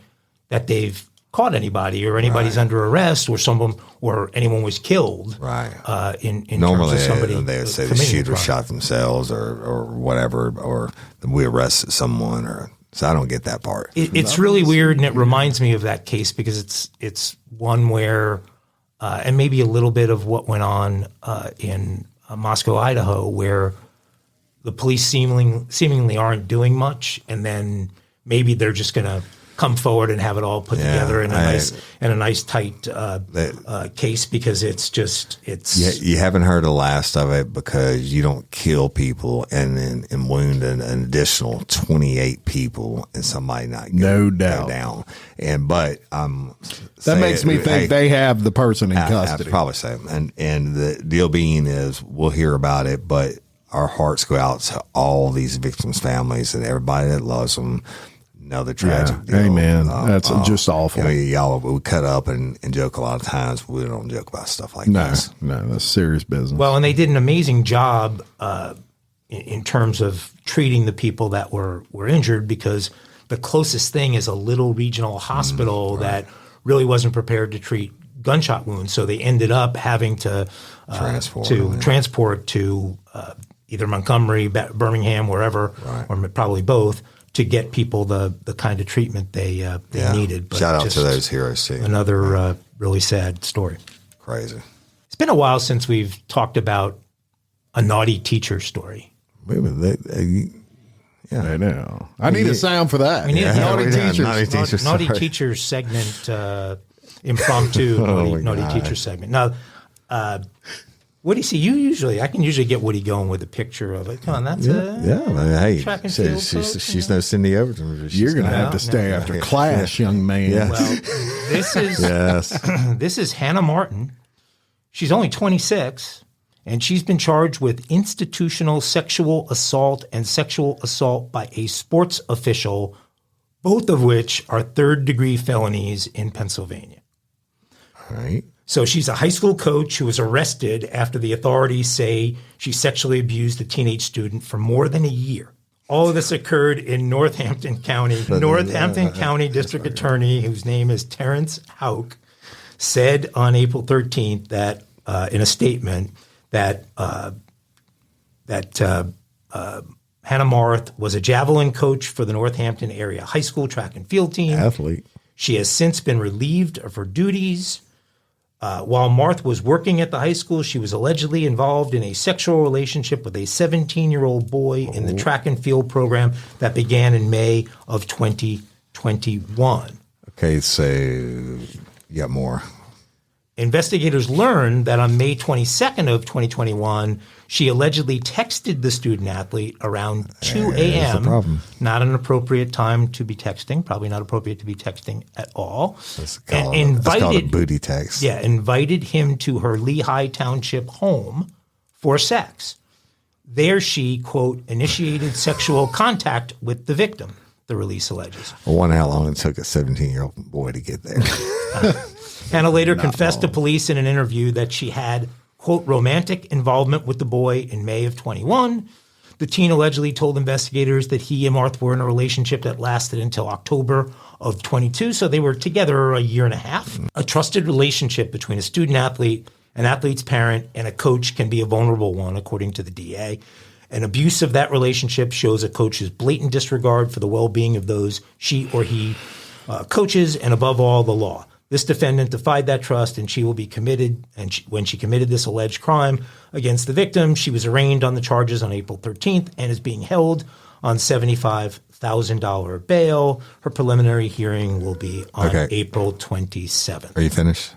that they've caught anybody or anybody's under arrest or anyone was killed. Right. In Normally terms of somebody they would say the shooter shot themselves or whatever, or we arrested someone, or so I don't get that part. It's really weird, and it reminds me of that case because it's one where and maybe a little bit of what went on in Moscow, Idaho, where the police seemingly aren't doing much, and then maybe they're just going to come forward and have it all put together in a nice tight case, because it's you haven't heard the last of it because you don't kill people and wound an additional 28 people and somebody not go down. But that makes me think they have the person in custody. I'd probably say, and the deal being is we'll hear about it, but our hearts go out to all these victims' families and everybody that loves them. No, the tragic deal. Amen. That's just awful. Y'all, we cut up and joke a lot of times. We don't joke about stuff like this. No, that's serious business. Well, and they did an amazing job in terms of treating the people that were injured, because the closest thing is a little regional hospital that really wasn't prepared to treat gunshot wounds. So they ended up having to transport to either Montgomery, Birmingham, wherever, or probably both, to get people the kind of treatment they needed. But shout out to those heroes too. Another really sad story. Crazy. It's been a while since we've talked about a naughty teacher story. I know. I need a sound for that. We need a naughty teachers teacher segment, impromptu naughty teacher segment. Now, Woody, see, I can usually get Woody going with a picture of it. Come on, that's hey, track and field. She's no Cindy Overton. You're going to have to stay after class, young man. Yes. Well, this is Hannah Martin. She's only 26, and she's been charged with institutional sexual assault and sexual assault by a sports official, both of which are third-degree felonies in Pennsylvania. All right. So she's a high school coach who was arrested after the authorities say she sexually abused a teenage student for more than a year. All of this occurred in Northampton County. Northampton County District Attorney, whose name is Terrence Houck, said on April 13th that in a statement that Hannah Marth was a javelin coach for the Northampton area high school track and field team. Athlete. She has since been relieved of her duties. While Marth was working at the high school, she was allegedly involved in a sexual relationship with a 17-year-old boy in the track and field program that began in May of 2021. Okay, so you got more. Investigators learned that on May 22nd of 2021, she allegedly texted the student athlete around 2 a.m. Not an appropriate time to be texting, probably not appropriate to be texting at all. That's called a booty text. Yeah, invited him to her Lehigh Township home for sex. There she, quote, initiated sexual contact with the victim, the release alleges. I wonder how long it took a 17-year-old boy to get there. Hannah later confessed to police in an interview that she had, quote, romantic involvement with the boy in May of 21. The teen allegedly told investigators that he and Marth were in a relationship that lasted until October of 22, so they were together a year and a half. A trusted relationship between a student athlete, an athlete's parent, and a coach can be a vulnerable one, according to the DA. An abuse of that relationship shows a coach's blatant disregard for the well-being of those she or he coaches, and above all, the law. This defendant defied that trust, and she will be committed. And when she committed this alleged crime against the victim, she was arraigned on the charges on April 13th and is being held on $75,000 bail. Her preliminary hearing will be on April 27th. Are you finished?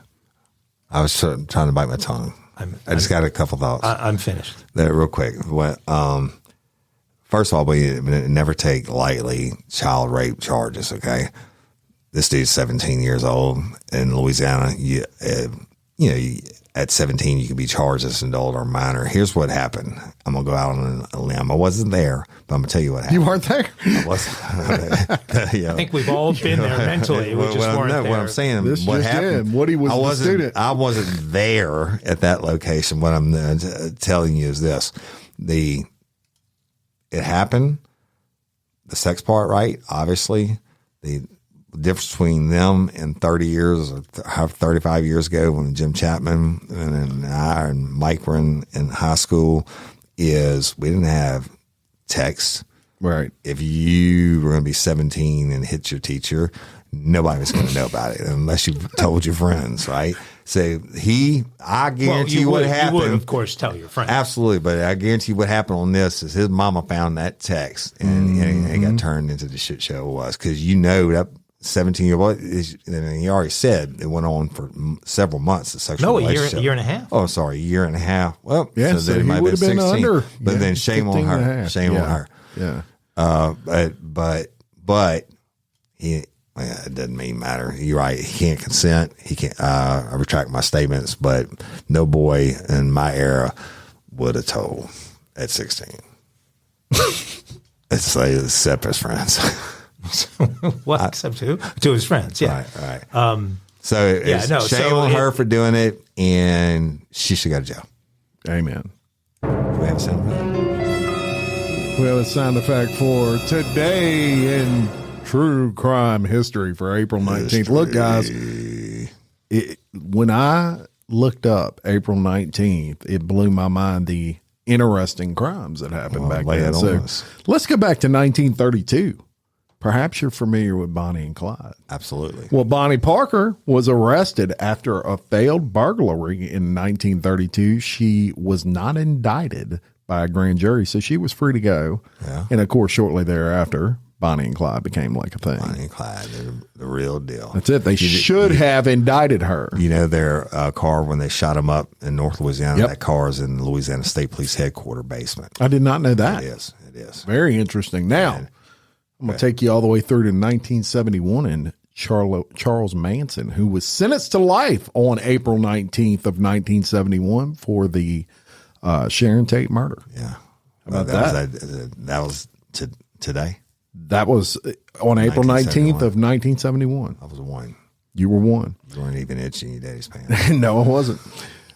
I was trying to bite my tongue. I just got a couple thoughts. I'm finished. Real quick. First of all, we never take lightly child rape charges, okay? This dude's 17 years old in Louisiana. At 17, you can be charged as an adult or minor. Here's what happened. I'm going to go out on a limb. I wasn't there, but I'm going to tell you what happened. You weren't there? I wasn't. I think we've all been there mentally. We just weren't there. What I'm saying, This what just happened, in. Woody was the student. I wasn't there at that location. What I'm telling you is this. It happened. The sex part, right? Obviously. The difference between them and 30 years or 35 years ago when Jim Chapman and I and Mike were in high school is we didn't have text. Right. If you were going to be 17 and hit your teacher, nobody was going to know about it unless you told your friends, right? So I guarantee what happened. You would, of course, tell your friends. Absolutely, but I guarantee what happened on this is his mama found that text and it got turned into the shit show it was, because that 17-year-old, and he already said it went on for several months. The sexual relationship. A year and a half. Oh, sorry, a year and a half. Well, yeah, so then he it might have been 16. Under, but then shame on her. Shame on her. Yeah. But it doesn't mean matter. You're right. He can't consent. He can't. I retract my statements. But no boy in my era would have told at 16. It's like except his friends. What? Except who? To his friends. Yeah. Right. So shame on her for doing it, and she should go to jail. Amen. Do we have a sound effect? We have a sound effect for today in true crime history for April 19th. Look, guys, when I looked up April 19th, it blew my mind the interesting crimes that happened back then. So let's go back to 1932. Perhaps you're familiar with Bonnie and Clyde. Absolutely. Well, Bonnie Parker was arrested after a failed burglary in 1932. She was not indicted by a grand jury, so she was free to go. Yeah. And, of course, shortly thereafter, Bonnie and Clyde became like a thing. Bonnie and Clyde, they're the real deal. That's it. They should have indicted her. You know, their car, when they shot him up in North Louisiana, that car is in the Louisiana State Police headquarters basement. I did not know that. It is. Very interesting. Now, I'm going to take you all the way through to 1971 and Charles Manson, who was sentenced to life on April 19th of 1971 for the Sharon Tate murder. Yeah. How about that? That was today? That was on April 19th of 1971. I was one. You were one. You weren't even itching your daddy's pants. No, I wasn't.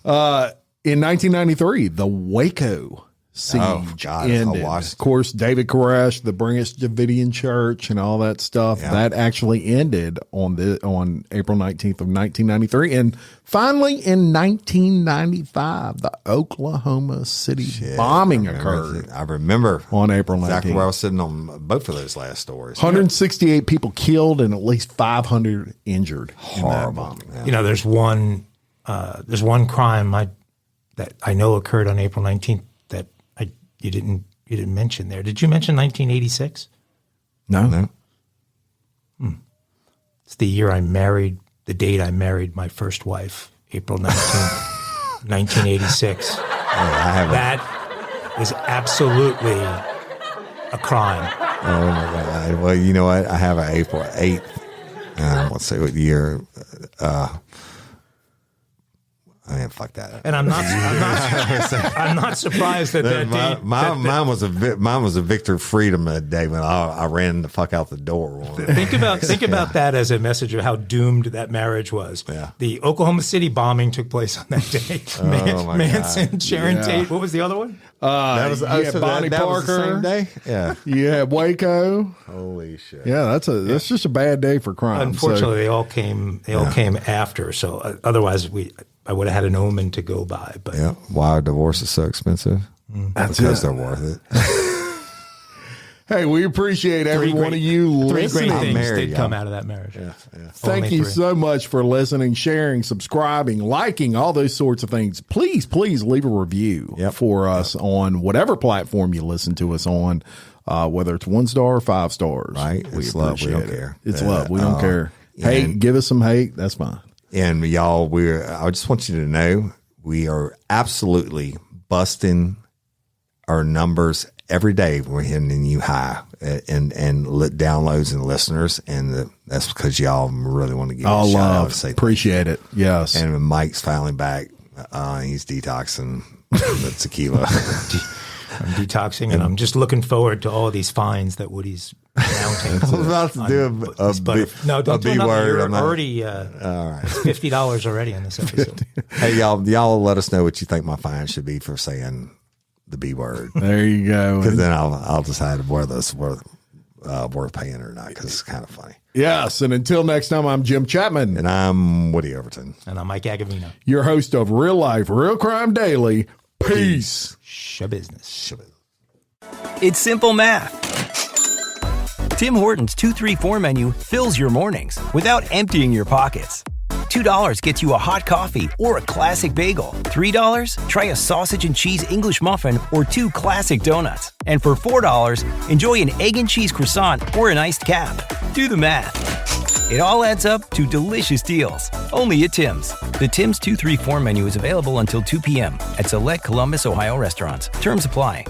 In 1993, the Waco siege ended. Of course, David Koresh, the Branch Davidian Church, and all that stuff that actually ended on April 19th of 1993. And finally, in 1995, the Oklahoma City bombing occurred. I remember on April 19th. Exactly where I was sitting on both of those last stories. 168 people killed and at least 500 injured. Horrible. Yeah. You know, there's one crime that I know occurred on April 19th. You didn't mention there. Did you mention 1986? No. It's the year the date I married my first wife, April 19th, 1986. That is absolutely a crime. Oh my God. Well, you know what? I have an April 8th. Let's say what year. Fuck that. And I'm not surprised that mine was a Victor Freedom day when I ran the fuck out the door. Think about that as a message of how doomed that marriage was. Yeah. The Oklahoma City bombing took place on that day. Manson, Sharon Tate. What was the other one? That was Bonnie Parker. Was the same day? Yeah. Yeah, Waco. Holy shit. Yeah, that's just a bad day for crime. Unfortunately, they all came after. So otherwise I would have had an omen to go by. But why are divorces so expensive? Because they're worth it. Hey, we appreciate every one of you Three listening. great things married, did come out of that marriage. Yeah. Thank Only you three. so much for listening, sharing, subscribing, liking, all those sorts of things. Please leave a review for us on whatever platform you listen to us on, whether it's 1 star or 5 stars. Right. We It's love. We don't appreciate it. care. It's love. We don't care. Hate, give us some hate. That's fine. And y'all, I just want you to know we are absolutely busting our numbers every day. We're hitting a new high and downloads and listeners, and that's because y'all really want to give a shout out. To say appreciate it. Yes. And when Mike's finally back, he's detoxing the tequila. I'm detoxing, and I'm just looking forward to all these fines that Woody's mounting. I was about to do a B word. You're already all right. $50 already on this episode. Hey, y'all let us know what you think my fine should be for saying the B word. There you go. Because then I'll decide whether it's worth paying or not, because it's kind of funny. Yes. And until next time, I'm Jim Chapman. And I'm Woody Overton. And I'm Mike Agovino. Your host of Real Life, Real Crime Daily. Peace. Shabusiness. It's simple math. Tim Hortons 2-3-4 menu fills your mornings without emptying your pockets. $2 gets you a hot coffee or a classic bagel. $3, try a sausage and cheese English muffin or 2 classic donuts. And for $4, enjoy an egg and cheese croissant or an iced cap. Do the math. It all adds up to delicious deals. Only at Tim's. The Tim's 2-3-4 menu is available until 2 p.m. at select Columbus, Ohio restaurants. Terms apply.